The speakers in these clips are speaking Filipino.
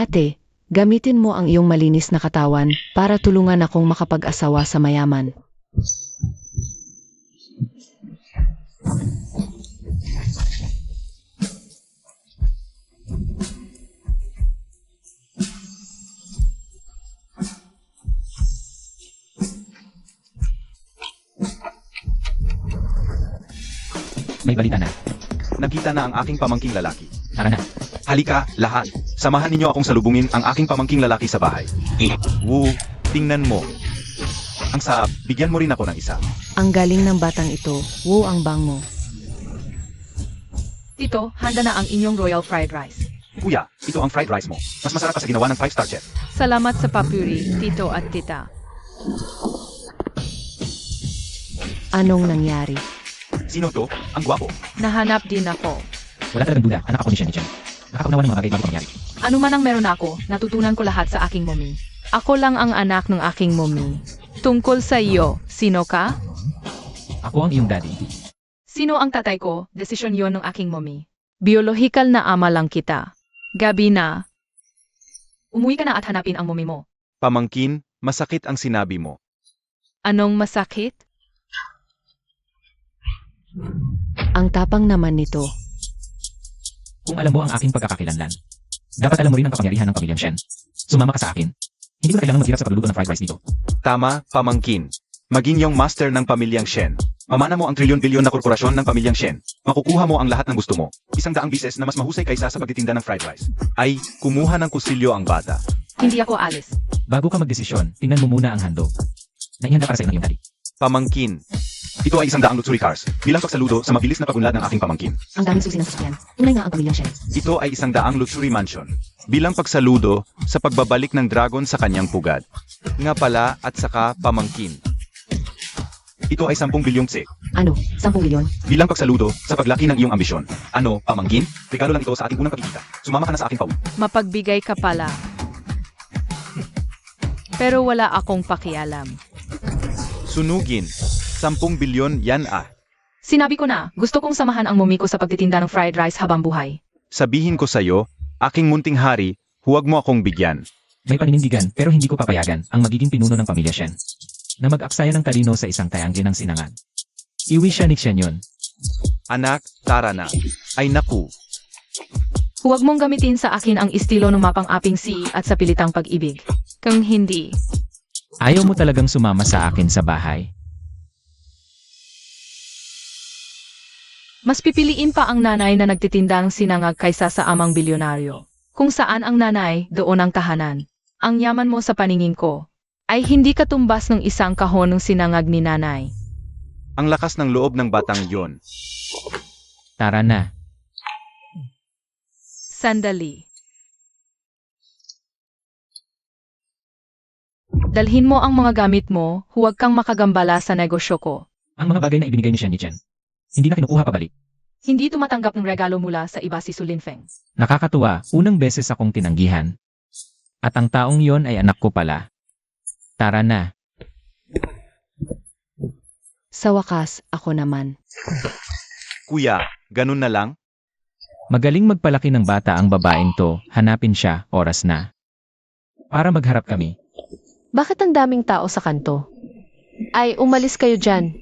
Ate, gamitin mo ang iyong malinis na katawan para tulungan akong makapag-asawa sa mayaman. May balita na. Nakita na ang aking pamangking lalaki. Tara na. Halika, lahat. Samahan ninyo akong salubungin ang aking pamangking lalaki sa bahay. Woo, tingnan mo. Ang sarap, bigyan mo rin ako ng isa. Ang galing ng batang ito. Wow, ang bango. Tito, handa na ang inyong royal fried rice. Kuya, ito ang fried rice mo. Mas masarap pa sa ginawa ng 5-star chef. Salamat sa papuri, Tito at Tita. Anong nangyari? Sino to? Ang gwapo. Nahanap din ako. Wala talagang duda. Anak ako ni Shen. Nakakaunawa ng mga bagay bago pangyari. Ano man ang meron ako, natutunan ko lahat sa aking mommy. Ako lang ang anak ng aking mommy. Tungkol sa iyo, sino ka? Ako ang iyong daddy. Sino ang tatay ko? Desisyon yon ng aking mommy. Biological na ama lang kita. Gabi na. Umuwi ka na at hanapin ang mommy mo. Pamangkin, masakit ang sinabi mo. Anong masakit? Ang tapang naman nito. Kung alam mo ang aking pagkakakilanlan, dapat alam mo rin ang kapangyarihan ng pamilyang Shen. Sumama ka sa akin. Hindi ko na kailangan maghirap sa pagluluto ng fried rice dito. Tama, pamangkin. Maging yung master ng pamilyang Shen. Mamana mo ang trilyon-bilyon na korporasyon ng pamilyang Shen. Makukuha mo ang lahat ng gusto mo. 100 bises na mas mahusay kaysa sa pagtitinda ng fried rice. Ay, kumuha ng kusilyo ang bata. Hindi ako alis. Bago ka magdesisyon, tingnan mo muna ang handog. Naihanda para sa iyong daddy. Pamangkin. Ito ay 100 luxury cars. Bilang pagsaludo sa mabilis na pagunlad ng aking pamangkin. Ang daming susi ng sasakyan. Tunay nga ang pamilyang Shen. Ito ay 100 luxury mansion. Bilang pagsaludo sa pagbabalik ng dragon sa kanyang pugad. Nga pala at saka pamangkin. Ito ay 10 bilyong tse. Ano? 10 milyon? Bilang pagsaludo sa paglaki ng iyong ambisyon. Ano, pamangkin? Regalo lang ito sa ating unang pagkikita. Sumama ka na sa aking paun. Mapagbigay ka pala. Pero wala akong pakialam. Sunugin. 10 bilyon yan ah. Sinabi ko na, gusto kong samahan ang mommy ko sa pagtitinda ng fried rice habang buhay. Sabihin ko sa'yo, aking munting hari, huwag mo akong bigyan. May paninindigan pero hindi ko papayagan ang magiging pinuno ng pamilya Shen na mag-aksaya ng talino sa isang tayangge ng sinangag. Iwi siya ni Shen yun. Anak, tara na. Ay naku. Huwag mong gamitin sa akin ang estilo ng mapang-aping si at sa pilitang pag-ibig. Kung hindi, Ayaw mo talagang sumama sa akin sa bahay. mas pipiliin pa ang nanay na nagtitinda ng sinangag kaysa sa amang bilyonaryo. Kung saan ang nanay, doon ang tahanan. Ang yaman mo sa paningin ko ay hindi katumbas ng isang kahon ng sinangag ni nanay. Ang lakas ng loob ng batang yon. Tara na. Sandali. Dalhin mo ang mga gamit mo, huwag kang makagambala sa negosyo ko. Ang mga bagay na ibinigay ni Shen Chen, hindi na kinukuha pabalik. Hindi tumatanggap ng regalo mula sa iba si Sulinfeng. Nakakatuwa, unang beses akong tinanggihan. At ang taong yon ay anak ko pala. Tara na. Sa wakas, ako naman. Kuya, ganun na lang? Magaling magpalaki ng bata ang babaeng to, hanapin siya, oras na. Para magharap kami. Bakit ang daming tao sa kanto? Ay, umalis kayo dyan.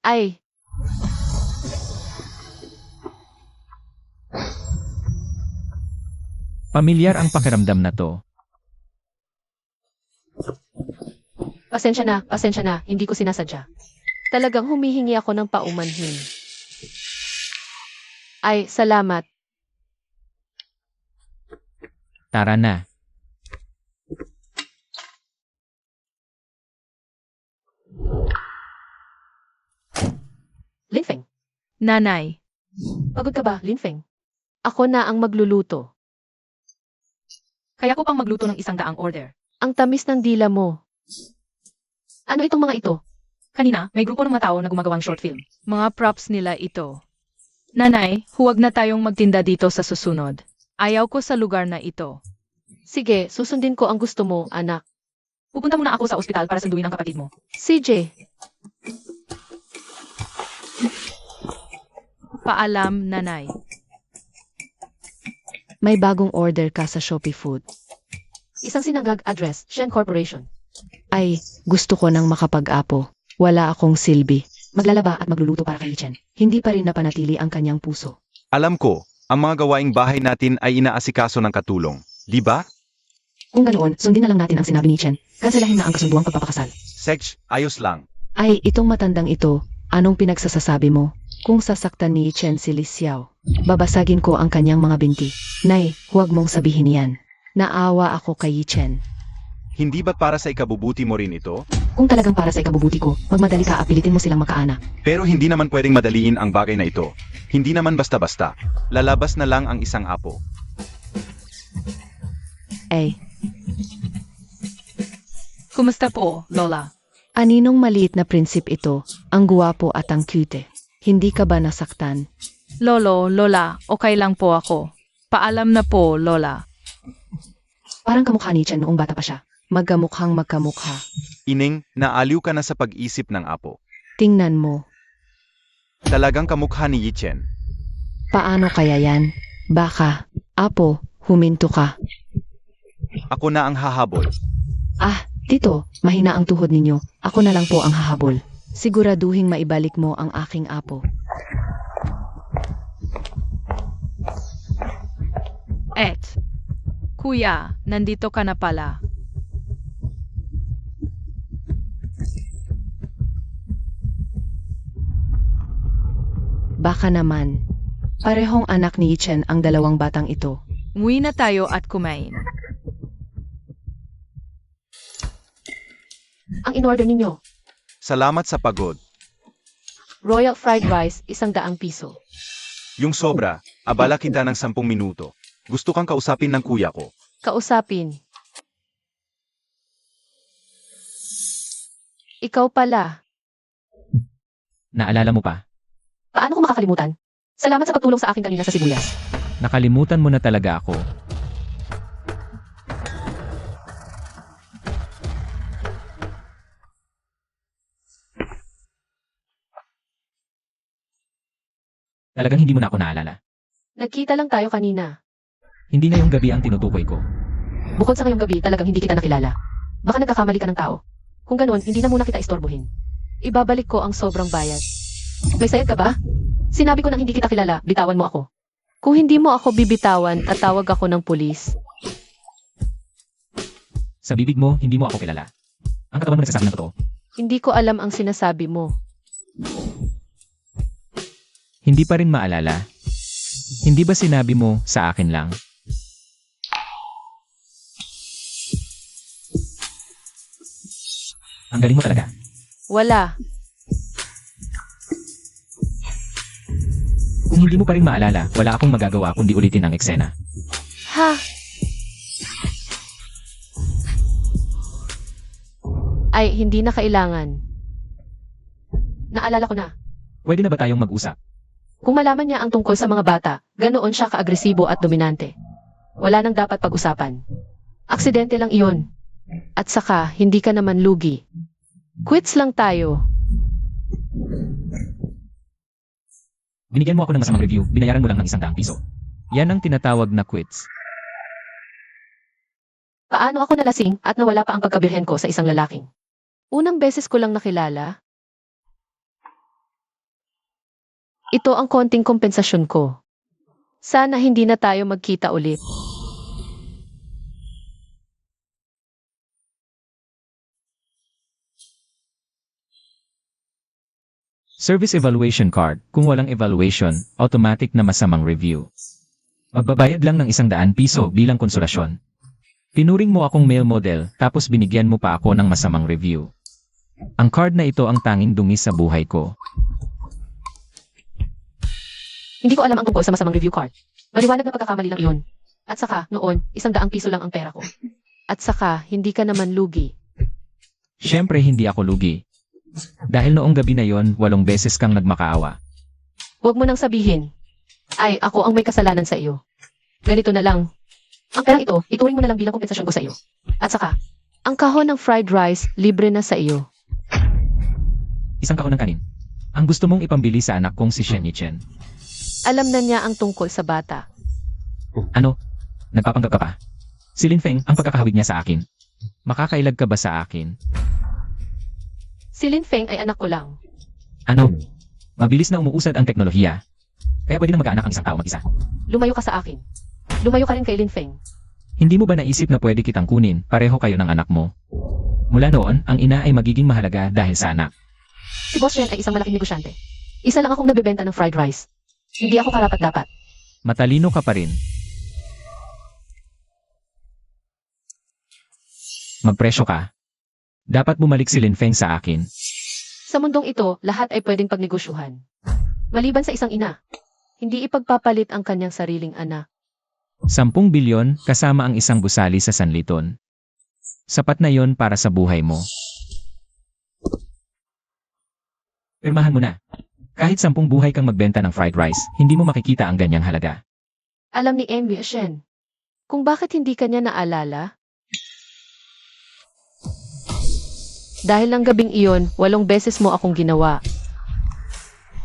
Ay. Pamilyar ang pakiramdam na to. Pasensya na, hindi ko sinasadya. Talagang humihingi ako ng paumanhin. Ay, salamat. Tara na. Linfeng, Nanay, pagod ka ba, Linfeng? Ako na ang magluluto. kaya ko pang magluto ng 100 order. Ang tamis ng dila mo. Ano itong mga ito? Kanina, may grupo ng mga tao na gumagawang short film. Mga props nila ito. Nanay, huwag na tayong magtinda dito sa susunod. Ayaw ko sa lugar na ito. Sige, susundin ko ang gusto mo, anak. Pupunta muna ako sa ospital para sunduin ang kapatid mo. CJ, Paalam, nanay. May bagong order ka sa Shopee Food. Isang sinangag address, Shen Corporation. Ay, gusto ko nang makapag-apo. Wala akong silbi. Maglalaba at magluluto para kay Chen. Hindi pa rin napanatili ang kanyang puso. Alam ko, ang mga gawaing bahay natin ay inaasikaso ng katulong. Di ba? Kung ganoon, sundin na lang natin ang sinabi ni Chen. Kanselahin na ang kasunduang pagpapakasal. Sech, ayos lang. Ay, itong matandang ito, anong pinagsasasabi mo? Kung sasaktan ni Chen si Li Xiao, babasagin ko ang kanyang mga binti. Nay, huwag mong sabihin yan. Naawa ako kay Chen. Hindi ba't para sa ikabubuti mo rin ito? Kung talagang para sa ikabubuti ko, magmadali ka at pilitin mo silang makaanak. Pero hindi naman pwedeng madaliin ang bagay na ito. Hindi naman basta-basta. Lalabas na lang ang isang apo. Ay, Kumusta po, Lola? aninong maliit na prinsip ito, ang guwapo at ang cute. Hindi ka ba nasaktan? Lolo, Lola, okay lang po ako. Paalam na po, Lola. Parang kamukha ni Chen noong bata pa siya. Magkamukhang magkamukha. Ining, naaliw ka na sa pag-isip ng apo. Tingnan mo, Talagang kamukha ni Yichen. paano kaya yan? Baka, apo, huminto ka. Ako na ang hahabol. Ah, tito, mahina ang tuhod ninyo. Ako na lang po ang hahabol. Siguraduhing maibalik mo ang aking apo. Kuya, nandito ka na pala. Baka naman. Parehong anak ni Chen ang dalawang batang ito. Umuwi na tayo at kumain. Ang in-order ninyo, Salamat sa pagod. Royal Fried Rice, 100 piso. Yung sobra, abala kita ng 10 minuto. Gusto kang kausapin ng kuya ko. Kausapin. Ikaw pala. Naalala mo pa? Paano ko makakalimutan? Salamat sa pagtulong sa akin kanina sa sibuyas. Nakalimutan mo na talaga ako. Talagang hindi mo na ako naalala. Nagkita lang tayo kanina. Hindi ngayong gabi ang tinutukoy ko. Bukod sa ngayong gabi, talagang hindi kita nakilala. Baka nagkakamali ka ng tao. Kung ganoon, hindi na muna kita istorbohin. Ibabalik ko ang sobrang bayad. May sayad ka ba? Sinabi ko nang hindi kita kilala, bitawan mo ako. Kung hindi mo ako bibitawan, tatawag ako ng pulis. Sa bibig mo, hindi mo ako kilala. Ang katawan mo nagsasabi ng totoo. Hindi ko alam ang sinasabi mo. Hindi pa rin maalala. Hindi ba sinabi mo sa akin lang? Ang galing mo talaga. Wala. Kung hindi mo pa rin maalala, wala akong magagawa kundi ulitin ang eksena. Ha? Ay, hindi na kailangan. Naalala ko na. Pwede na ba tayong mag-usap? Kung malaman niya ang tungkol sa mga bata, ganoon siya kaagresibo at dominante. Wala nang dapat pag-usapan. Aksidente lang iyon. At saka, hindi ka naman lugi. Quits lang tayo. Binigyan mo ako ng masamang review, binayaran mo lang ng 100 piso. Yan ang tinatawag na quits. Paano ako nalasing at nawala pa ang pagkabirhen ko sa isang lalaking? Unang beses ko lang nakilala. Ito ang konting kompensasyon ko. Sana hindi na tayo magkita ulit. Service evaluation card. Kung walang evaluation, automatic na masamang review. Magbabayad lang ng 100 piso bilang konsolasyon. Pinuring mo akong male model, tapos binigyan mo pa ako ng masamang review. Ang card na ito ang tanging dungis sa buhay ko. Hindi ko alam ang tungkol sa masamang review card. Maliwanag na pagkakamali lang iyon. At saka, noon, 100 piso lang ang pera ko. At saka, hindi ka naman lugi. Siyempre hindi ako lugi. Dahil noong gabi na yon, 8 beses kang nagmakaawa. Huwag mo nang sabihin. Ay, ako ang may kasalanan sa iyo. Ganito na lang. Ang perang ito, ituring mo na lang bilang kompensasyon ko sa iyo. At saka, Ang kahon ng fried rice, libre na sa iyo. Isang kahon ng kanin. Ang gusto mong ipambili sa anak kong si Shen Yichen. Alam na niya ang tungkol sa bata. Ano? Nagpapanggap ka pa. Si Lin Feng ang pagkakahawig niya sa akin. Makakailag ka ba sa akin? Si Lin Feng ay anak ko lang. Ano? Mabilis na umuusad ang teknolohiya. Kaya pwede na mag-aanak ang isang tao mag-isa. Lumayo ka sa akin. Lumayo ka rin kay Lin Feng. Hindi mo ba naisip na pwede kitang kunin, pareho kayo ng anak mo? Mula noon, ang ina ay magiging mahalaga dahil sa anak. Si Boss Shen ay isang malaking negosyante. Isa lang akong nabebenta ng fried rice. Hindi ako karapat-dapat. Matalino ka pa rin. Magpresyo ka. Dapat bumalik si Lin Feng sa akin. Sa mundong ito, lahat ay pwedeng pagnegosyuhan. Maliban sa isang ina. Hindi ipagpapalit ang kanyang sariling anak. 10 bilyon kasama ang isang gusali sa sanliton. Sapat na yon para sa buhay mo. Pirmahan mo na. Kahit 10 buhay kang magbenta ng fried rice, hindi mo makikita ang ganyang halaga. Alam ni MB Shen kung bakit hindi kanya naalala? Dahil ng gabing iyon, 8 beses mo akong ginawa.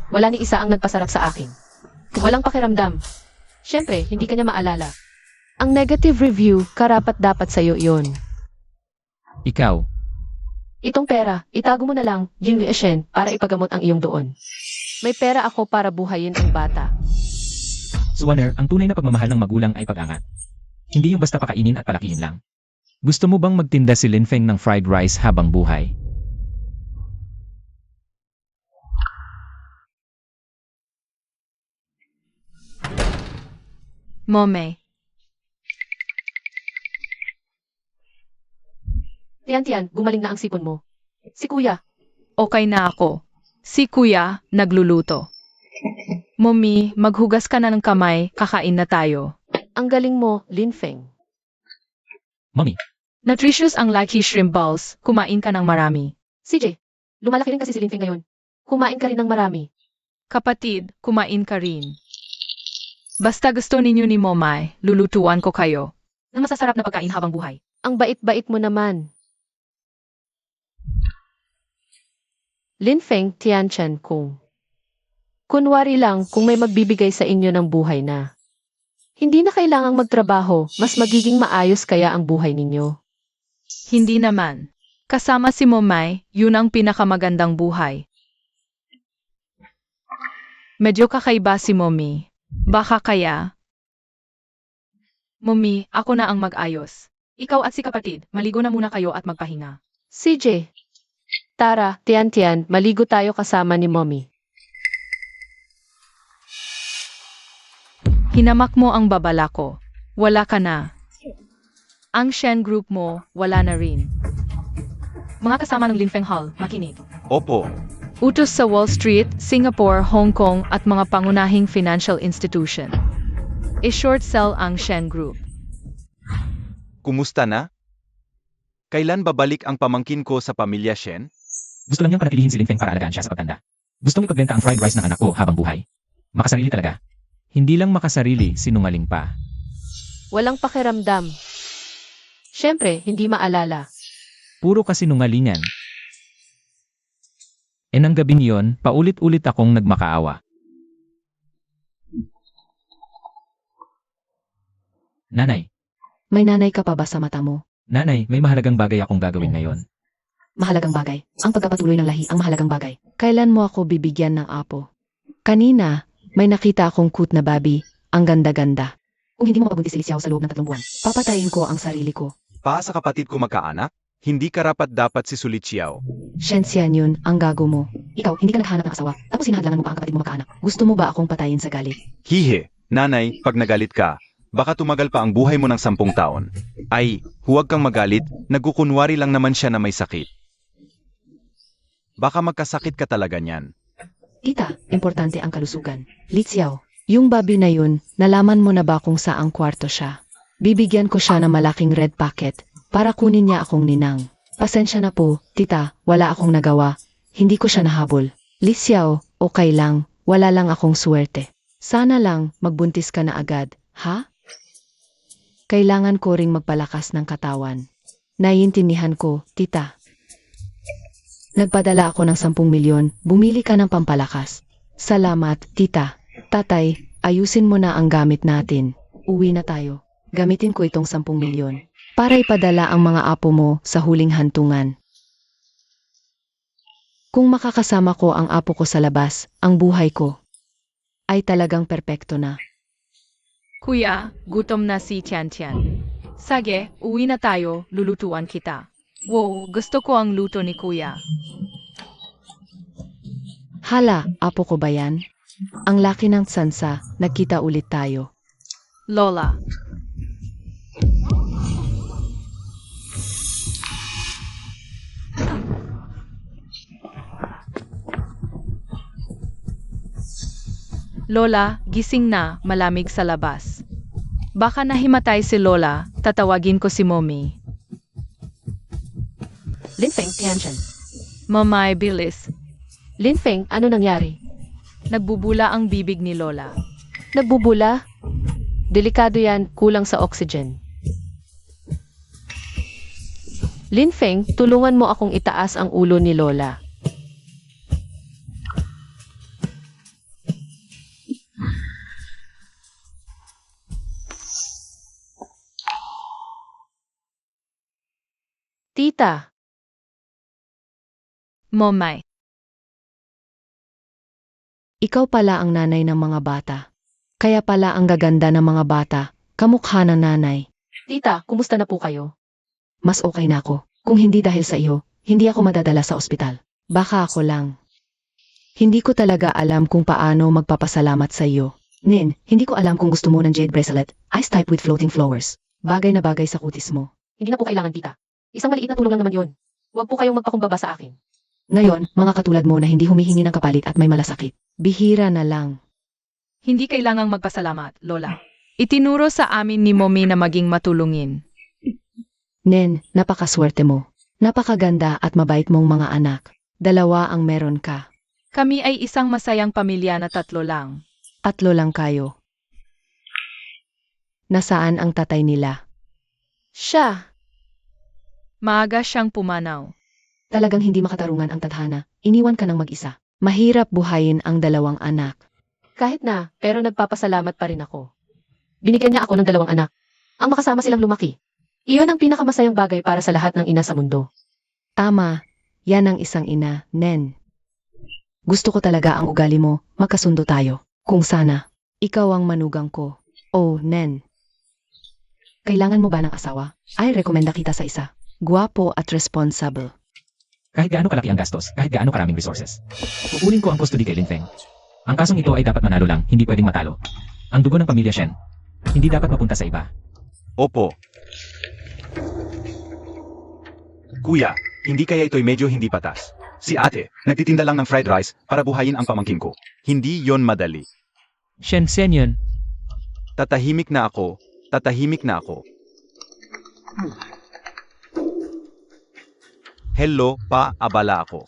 Wala ni isa ang nagpasarap sa akin. Walang pakiramdam. Siyempre, hindi kanya maalala. Ang negative review, karapat-dapat sa'yo iyon. Ikaw, Itong pera, itago mo na lang, Jin Shen, para ipagamot ang iyong doon. May pera ako para buhayin ang bata. Suwaner, ang tunay na pagmamahal ng magulang ay pag-angat. Hindi yung basta pakainin at palakihin lang. Gusto mo bang magtinda si Lin Feng ng fried rice habang buhay? Momay. Tiyan, gumaling na ang sipon mo. Si kuya, Okay na ako. Si kuya, nagluluto. Mommy, maghugas ka na ng kamay, kakain na tayo. ang galing mo, Lin Feng. Mommy, Nutritious ang Lucky Shrimp Balls, kumain ka ng marami. CJ, lumalaki rin kasi si Lin Feng ngayon. Kumain ka rin ng marami. Kapatid, kumain ka rin. Basta gusto ninyo ni Momay, lulutuan ko kayo. Ng masasarap na pagkain habang buhay. Ang bait-bait mo naman. Lin Feng Tianchan Kung. Kunwari lang kung may magbibigay sa inyo ng buhay na. Hindi na kailangang magtrabaho, mas magiging maayos kaya ang buhay ninyo. Hindi naman. Kasama si Momay, yun ang pinakamagandang buhay. Medyo kakaiba si Mommy. Baka kaya? Mommy, ako na ang mag-ayos. Ikaw at si kapatid, maligo na muna kayo at magpahinga. CJ. Tara, Tian, maligo tayo kasama ni Mommy. Hinamak mo ang babala ko. Wala ka na. Ang Shen Group mo, wala na rin. Mga kasama ng Lin Feng Hall, makinig. Opo. Utos sa Wall Street, Singapore, Hong Kong at mga pangunahing financial institution. I-short sell ang Shen Group. Kumusta na? Kailan babalik ang pamangkin ko sa pamilya Shen? gusto lang niyang panatilihin si Lin Feng para alagaan siya sa pagtanda. Gustong ipagbenta ang fried rice ng anak ko habang buhay. Makasarili talaga. Hindi lang makasarili, sinungaling pa. Walang pakiramdam. Siyempre, hindi maalala. Puro kasinungalingan. Nang gabing yon, paulit-ulit akong nagmakaawa. Nanay, May nanay ka pa ba sa mata mo? nanay, may mahalagang bagay akong gagawin ngayon. Mahalagang bagay. Ang pagpapatuloy ng lahi ang mahalagang bagay. Kailan mo ako bibigyan ng apo? Kanina, may nakita akong cute na baby. Ang ganda-ganda. Kung hindi mo mapabuntis si Lisiao sa loob ng 3 buwan, papatayin ko ang sarili ko. Pa sa kapatid ko magkaanak? Hindi karapat dapat si Sulit Xiao. Shenxian yun, ang gago mo. Ikaw, hindi ka naghahanap ng asawa, tapos sinahadlangan mo pa ang kapatid mo makaanak. Gusto mo ba akong patayin sa galit? Hihe, nanay, pag nagalit ka, baka tumagal pa ang buhay mo ng 10 taon. Ay, huwag kang magalit, nagkukunwari lang naman siya na may sakit. Baka magkasakit ka talaga niyan. Tita, importante ang kalusugan. Lisiao, yung baby na yun, nalaman mo na ba kung saang kwarto siya? Bibigyan ko siya ng malaking red packet para kunin niya akong ninang. Pasensya na po, tita, wala akong nagawa. Hindi ko siya nahabol. Lisiao, okay lang, wala lang akong swerte. Sana lang magbuntis ka na agad, ha? Kailangan ko ring magpalakas ng katawan. Naiintindihan ko, tita. Nagpadala ako ng 10 milyon, bumili ka ng pampalakas. Salamat, tita. Tatay, ayusin mo na ang gamit natin. Uwi na tayo. Gamitin ko itong 10 milyon para ipadala ang mga apo mo sa huling hantungan. Kung makakasama ko ang apo ko sa labas, ang buhay ko ay talagang perpekto na. Kuya, gutom na si Tian Tian. Sige, uwi na tayo, lulutuan kita. Wow, gusto ko ang luto ni Kuya. Hala, apo ko ba yan? Ang laki ng tsansa, nagkita ulit tayo. Lola. Lola, gising na, malamig sa labas. Baka nahimatay si Lola, tatawagin ko si Mommy. Linfeng, Tianchen. Mamay, bilis. Linfeng, ano nangyari? Nagbubula ang bibig ni Lola. Nagbubula? Delikado yan, kulang sa oxygen. Linfeng, tulungan mo akong itaas ang ulo ni Lola. Tita, Momay. Ikaw pala ang nanay ng mga bata. Kaya pala ang gaganda ng mga bata, kamukha ng nanay. tita, kumusta na po kayo? Mas okay na ako. Kung hindi dahil sa iyo, hindi ako madadala sa ospital. Baka ako lang. Hindi ko talaga alam kung paano magpapasalamat sa iyo. Nin, hindi ko alam kung gusto mo ng jade bracelet, ice type with floating flowers. Bagay na bagay sa kutis mo. Hindi na po kailangan, tita. Isang maliit na tulong lang naman yun. Huwag po kayong magpakumbaba sa akin. Ngayon, mga katulad mo na hindi humihingi ng kapalit at may malasakit. Bihira na lang. Hindi kailangang magpasalamat, Lola. Itinuro sa amin ni Mommy na maging matulungin. Nen, napakaswerte mo. Napakaganda at mabait mong mga anak. 2 ang meron ka. Kami ay isang masayang pamilya na 3 lang. 3 lang kayo. Nasaan ang tatay nila? Siya! Maaga siyang pumanaw. Talagang hindi makatarungan ang tadhana. Iniwan ka ng mag-isa. Mahirap buhayin ang 2 anak. Kahit na, pero nagpapasalamat pa rin ako. Binigyan niya ako ng 2 anak. Ang makasama silang lumaki. Iyon ang pinakamasayang bagay para sa lahat ng ina sa mundo. Tama, yan ang isang ina, Nen. Gusto ko talaga ang ugali mo, magkasundo tayo. Kung sana, ikaw ang manugang ko. Oh, Nen. Kailangan mo ba ng asawa? Ay, rekomenda kita sa isa. Guwapo at responsible. Kahit gaano kalaki ang gastos, kahit gaano karaming resources. Kukunin ko ang custody kay Linfeng. Ang kasong ito ay dapat manalo lang, hindi pwedeng matalo. Ang dugo ng pamilya Shen, hindi dapat mapunta sa iba. Opo. Kuya, hindi kaya ito'y medyo hindi patas. Si ate, nagtitinda lang ng fried rice para buhayin ang pamangkin ko. Hindi yon madali. Shen yun. Tatahimik na ako. Tatahimik na ako. Hello, pa, abala ako.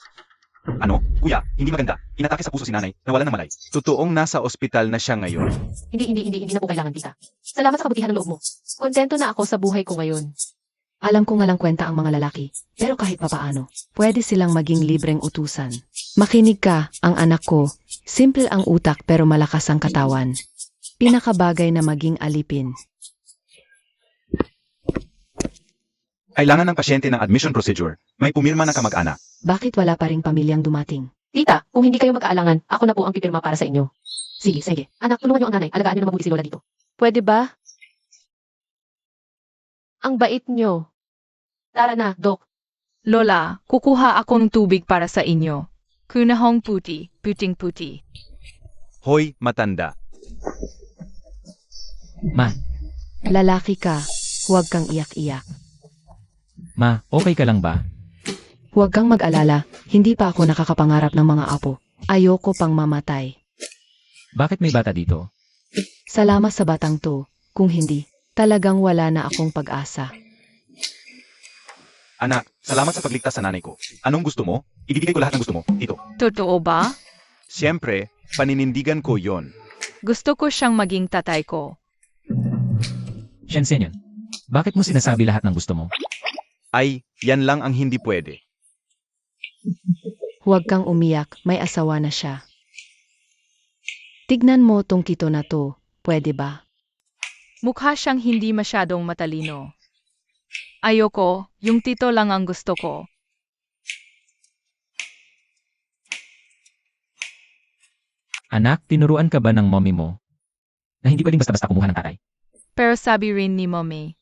Ano? Kuya, hindi maganda. Inatake sa puso si nanay, nawalan ng malay. Totoong nasa ospital na siya ngayon. Hindi na po kailangan, tita. Salamat sa kabutihan ng loob mo. Kontento na ako sa buhay ko ngayon. Alam ko ngalang kwenta ang mga lalaki, pero kahit papaano, pwede silang maging libreng utusan. Makinig ka, ang anak ko. Simple ang utak pero malakas ang katawan. Pinakabagay na maging alipin. Kailangan ng pasyente ng admission procedure. May pumirma ng kamag-anak. Bakit wala pa ring pamilyang dumating? Tita, kung hindi kayo mag-aalangan, ako na po ang pipirma para sa inyo. Sige. Anak, tulungan niyo ang nanay. Alagaan niyo na mabuti si Lola dito. Pwede ba? Ang bait niyo. Tara na, Dok. Lola, kukuha ako ng tubig para sa inyo. Kunahong puti, puting puti. Hoy, matanda. Ma, Lalaki ka, huwag kang iyak-iyak. okay ka lang ba? Huwag kang mag-alala, hindi pa ako nakakapangarap ng mga apo. Ayoko pang mamatay. Bakit may bata dito? Salamat sa batang to, kung hindi, talagang wala na akong pag-asa. Anak, salamat sa pagligtas sa nanay ko. Anong gusto mo? Ibibigay ko lahat ng gusto mo. Ito. Totoo ba? Siyempre, paninindigan ko yon. Gusto ko siyang maging tatay ko. Shen yun. Bakit mo sinasabi lahat ng gusto mo? Ay, yan lang ang hindi pwede. Huwag kang umiyak, may asawa na siya. Tignan mo tong kito na to, pwede ba? Mukha siyang hindi masyadong matalino. Ayoko, yung tito lang ang gusto ko. Anak, tinuruan ka ba ng mommy mo? Na hindi pwedeng basta-basta kumuha ng tatay. Pero sabi rin ni Mommy,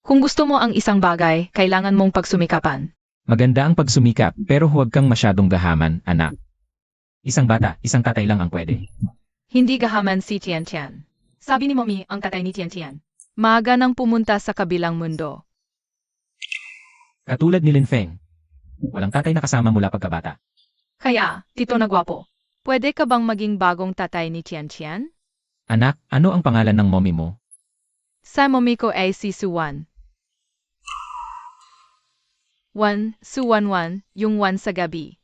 kung gusto mo ang isang bagay, kailangan mong pagsumikapan. Maganda ang pagsumikap, pero huwag kang masyadong gahaman, anak. Isang bata, isang tatay lang ang pwede. Hindi gahaman si Tian Tian. Sabi ni Mommy ang tatay ni Tian Tian. Maaga nang pumunta sa kabilang mundo. Katulad ni Lin Feng. Walang tatay na kasama mula pagkabata. Kaya, tito na gwapo. Pwede ka bang maging bagong tatay ni Tian Tian? Anak, ano ang pangalan ng mommy mo? Sa mommy ko ay si Suwan. Suwan, yung 1 sa gabi.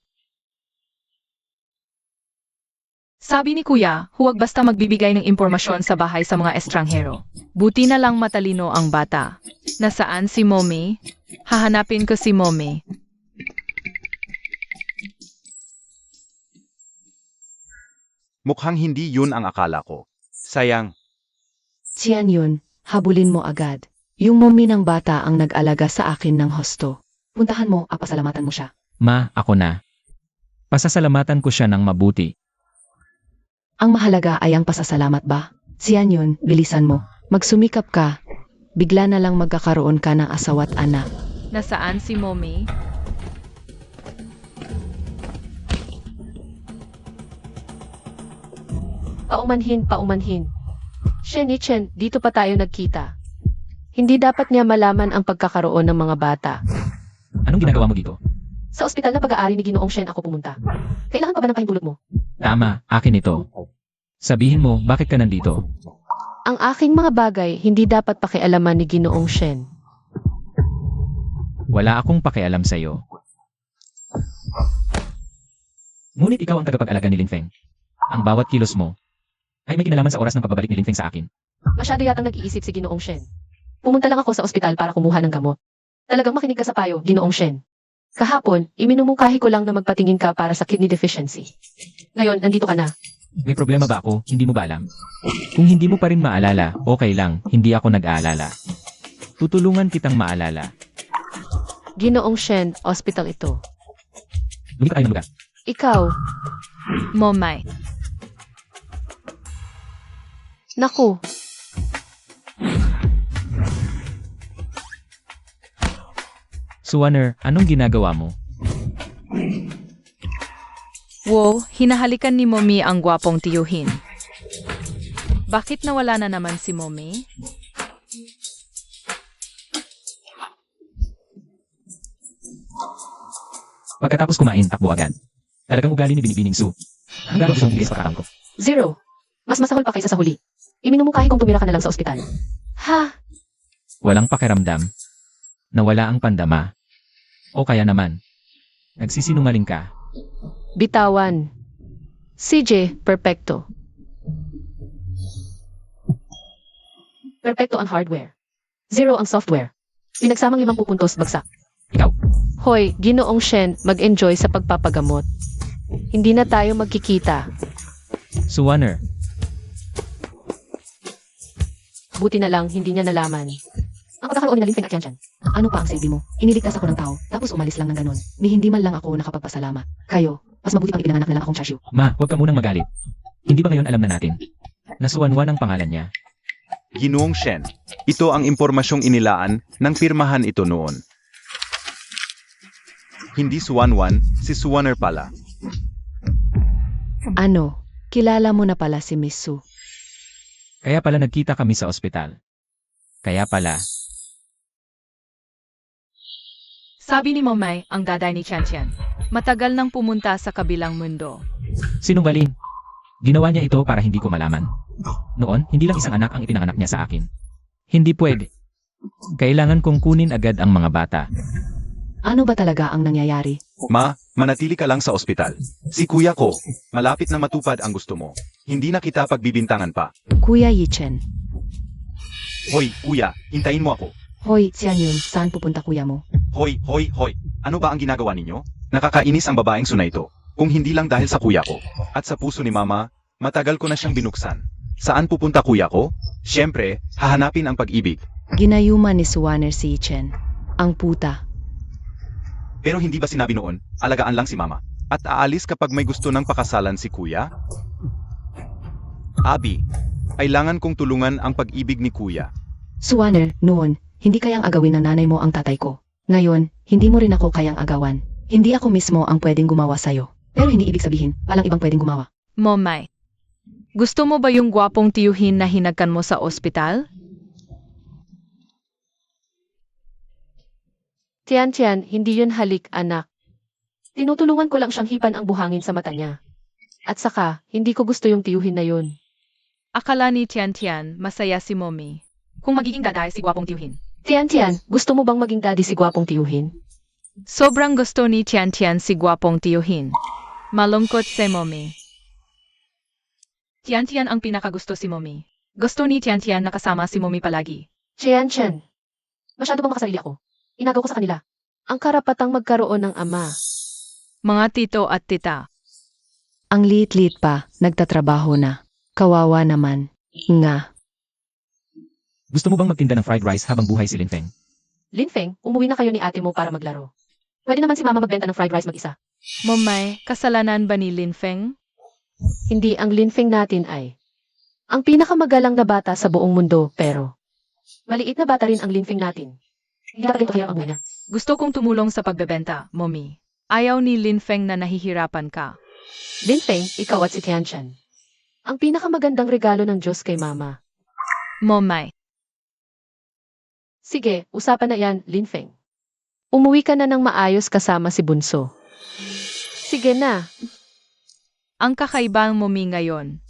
Sabi ni Kuya, huwag basta magbibigay ng impormasyon sa bahay sa mga estranghero. Buti na lang matalino ang bata. Nasaan si Mommy? Hahanapin ko si Mommy. Mukhang hindi yun ang akala ko. Sayang, Tiyan yun, habulin mo agad. Yung mommy ng bata ang nag-alaga sa akin ng husto. Puntahan mo, pasalamatan mo siya. Ma, ako na. Pasasalamatan ko siya ng mabuti. Ang mahalaga ay ang pasasalamat ba? Siyan yun, bilisan mo. Magsumikap ka. Bigla na lang magkakaroon ka ng asawa't anak. Nasaan si Mommy? Paumanhin. Shen ni Chen, dito pa tayo nagkita. Hindi dapat niya malaman ang pagkakaroon ng mga bata. Anong ginagawa mo dito? Sa ospital na pag-aari ni Ginoong Shen ako pumunta. Kailangan pa ba ng pahintulot mo? Tama, akin ito. Sabihin mo, bakit ka nandito? Ang aking mga bagay hindi dapat pakialaman ni Ginoong Shen. Wala akong pakialam sa'yo. Ngunit ikaw ang tagapag-alaga ni Lin Feng. Ang bawat kilos mo ay may kinalaman sa oras ng pagbabalik ni Lin Feng sa akin. Masyado yatang nag-iisip si Ginoong Shen. Pumunta lang ako sa ospital para kumuha ng gamot. Talagang makinig ka sa payo, Ginoong Shen. Kahapon, iminumungkahi ko lang na magpatingin ka para sa kidney deficiency. Ngayon, nandito ka na. May problema ba ako? Hindi mo ba alam? Kung hindi mo pa rin maalala, okay lang, hindi ako nag-aalala. Tutulungan kitang maalala. Ginoong Shen, hospital ito. Lumipat tayo ng lugar. Ikaw, Momay. naku, Suwaner, anong ginagawa mo? Wow, hinahalikan ni Mommy ang gwapong tiyuhin. Bakit nawala na naman si Mommy? Pagkatapos kumain, takbo agad. Talagang ugali ni Binibining Su. Hanggang gusto mong bilis pagkakam ko. 0. Mas masahol pa kaysa sa huli. Iminumungkahi kong tumira ka na lang sa ospital. Ha? Walang pakiramdam. Nawala ang pandama. O kaya naman, nagsisinungaling ka. Bitawan. CJ, perfecto. Perfecto ang hardware. 0 ang software. Pinagsamang 5 puntos, bagsak. Ikaw, Hoy, Ginoong Shen, mag-enjoy sa pagpapagamot. Hindi na tayo magkikita. Suwaner, Buti na lang, hindi niya nalaman. Ang pagkakaroon ni Lin Feng at Tian Tian. Ano pa ang silbi mo? Iniligtas ako ng tao, tapos umalis lang ng ganon. Ni hindi man lang ako nakapagpasalamat. Kayo, mas mabuti pang ipinanganak na lang akong Chashu. ma, huwag ka munang magalit. Hindi ba ngayon alam na natin? Na Suwanwan ang pangalan niya. Ginoong Shen. Ito ang impormasyong inilaan ng pirmahan ito noon. Hindi Suwanwan, si Suwaner pala. Ano? Kilala mo na pala si Miss Su. Kaya pala nagkita kami sa ospital. Kaya pala, Sabi ni Momay, ang daday ni Tian Tian. Matagal nang pumunta sa kabilang mundo. sinungaling. Ginawa niya ito para hindi ko malaman. Noon, hindi lang isang anak ang ipinanganak niya sa akin. Hindi pwede. Kailangan kong kunin agad ang mga bata. Ano ba talaga ang nangyayari? Ma, manatili ka lang sa ospital. Si kuya ko, malapit na matupad ang gusto mo. Hindi na kita pagbibintangan pa. Kuya Yichen. Hoy, kuya, hintayin mo ako. Hoy, Tian Yun, saan pupunta kuya mo? Hoy. Ano ba ang ginagawa ninyo? Nakakainis ang babaeng suna ito. Kung hindi lang dahil sa kuya ko. At sa puso ni mama, matagal ko na siyang binuksan. Saan pupunta kuya ko? Siyempre, hahanapin ang pag-ibig. Ginayuma ni Suwaner si Chen. Ang puta. Pero hindi ba sinabi noon, alagaan lang si mama? At aalis kapag may gusto ng pakasalan si kuya? Abi, kailangan kong tulungan ang pag-ibig ni kuya. Suwaner, noon, hindi kayang agawin ng nanay mo ang tatay ko. Ngayon, hindi mo rin ako kayang agawan. Hindi ako mismo ang pwedeng gumawa sa'yo. Pero hindi ibig sabihin, walang ibang pwedeng gumawa. Momay. Gusto mo ba yung gwapong tiyuhin na hinagkan mo sa ospital? Tian, hindi yun halik, anak. Tinutulungan ko lang siyang hipan ang buhangin sa mata niya. At saka, hindi ko gusto yung tiyuhin na yun. Akala ni Tian, masaya si Mommy. Kung magiging daday si gwapong tiyuhin. Tian, gusto mo bang maging daddy si gwapong tiyuhin? Sobrang gusto ni Tian si gwapong tiyuhin. Malungkot si Mommy. Tian ang pinakagusto si Mommy. Gusto ni Tian na kasama si Mommy palagi. Tian, masyado bang makasarili ako? Inagaw ko sa kanila. Ang karapatang magkaroon ng ama. Mga tito at tita. Ang liit-liit pa, nagtatrabaho na. Kawawa naman. Nga. Gusto mo bang magtinda ng fried rice habang buhay si Linfeng? Linfeng, umuwi na kayo ni ate mo para maglaro. Pwede naman si mama magbenta ng fried rice mag-isa. Momay, kasalanan ba ni Linfeng? Hindi, ang Linfeng natin ay ang pinakamagalang na bata sa buong mundo, pero maliit na bata rin ang Linfeng natin. Hindi dapat ito kaya ang una. Gusto kong tumulong sa pagbebenta, Mommy. Ayaw ni Linfeng na nahihirapan ka. Linfeng, ikaw at si Tianchan. Ang pinakamagandang regalo ng Diyos kay mama. Momay. Sige, usapan na yan, Linfeng. Umuwi ka na ng maayos kasama si Bunso. Sige na. Ang kakaibang Mommy ngayon.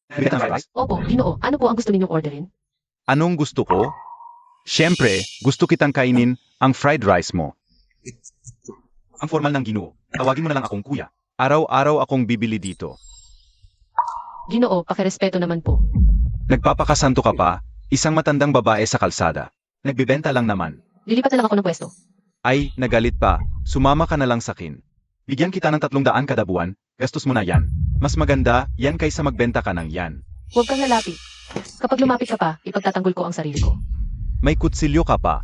Benta ng fried rice? Opo, Ginoo, ano po ang gusto ninyong orderin? Anong gusto ko? Siyempre, gusto kitang kainin ang fried rice mo. Ang formal ng Ginoo. Tawagin mo na lang akong kuya. Araw-araw akong bibili dito. Ginoo, pakirespeto naman po. Nagpapakasanto ka pa, isang matandang babae sa kalsada. Nagbibenta lang naman. Lilipat na lang ako ng pwesto. Ay, nagalit pa. Sumama ka na lang sakin. Bigyan kita ng 300 kada buwan, gastos mo na yan. Mas maganda, yan kaysa magbenta ka ng yan. Huwag kang lalapit. Kapag lumapit ka pa, ipagtatanggol ko ang sarili ko. May kutsilyo ka pa.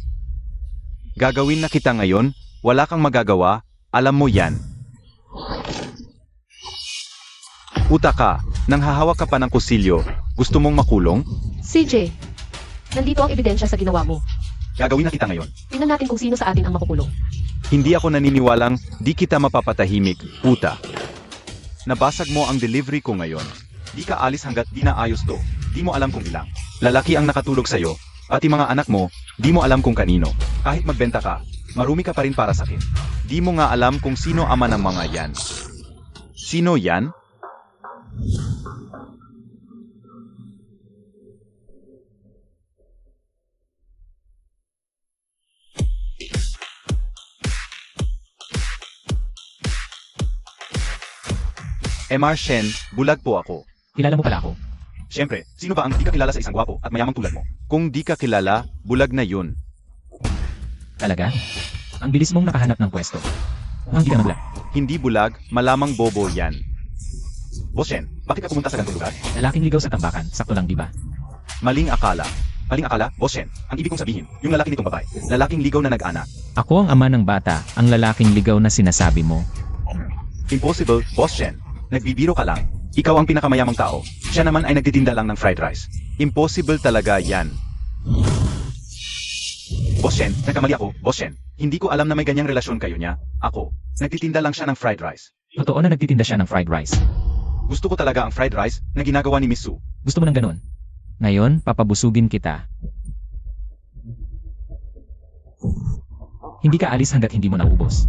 Gagawin na kita ngayon, wala kang magagawa, alam mo yan. Uta ka, nang hahawak ka pa ng kutsilyo, gusto mong makulong? CJ, nandito ang ebidensya sa ginawa mo. Gagawin na kita ngayon. Tingnan natin kung sino sa atin ang makukulong. Hindi ako naniniwalang di kita mapapatahimik, puta. Nabasag mo ang delivery ko ngayon. Di ka alis hanggat di na ayos to. Di mo alam kung ilang. Lalaki ang nakatulog sa'yo, pati mga anak mo, di mo alam kung kanino. Kahit magbenta ka, marumi ka pa rin para sakin. Di mo nga alam kung sino ama ng mga yan. Sino yan? MR Shen, bulag po ako. Kilala mo pala ako. Siyempre, sino ba ang di ka kilala sa isang gwapo at mayamang tulad mo? Kung di ka kilala, bulag na yun. Talaga? Ang bilis mong nakahanap ng pwesto. Mukhang di ka magla. Hindi bulag, malamang bobo yan. Boss Shen, bakit ka pumunta sa ganitong lugar? Lalaking ligaw sa tambakan, sakto lang di ba? Maling akala. Maling akala, Boss Shen. Ang ibig kong sabihin, yung lalaki nitong babae. Lalaking ligaw na nag-anak. Ako ang ama ng bata, ang lalaking ligaw na sinasabi mo. Impossible, Boss Shen. Nagbibiro ka lang. Ikaw ang pinakamayamang tao. Siya naman ay nagtitinda lang ng fried rice. Impossible talaga yan. Boss Shen, nagkamali ako, Boss Shen. Hindi ko alam na may ganyang relasyon kayo niya. Ako, nagtitinda lang siya ng fried rice. Totoo na nagtitinda siya ng fried rice. Gusto ko talaga ang fried rice na ginagawa ni Miss Su. Gusto mo ng ganun? Ngayon, papabusugin kita. Hindi ka alis hanggat hindi mo naubos.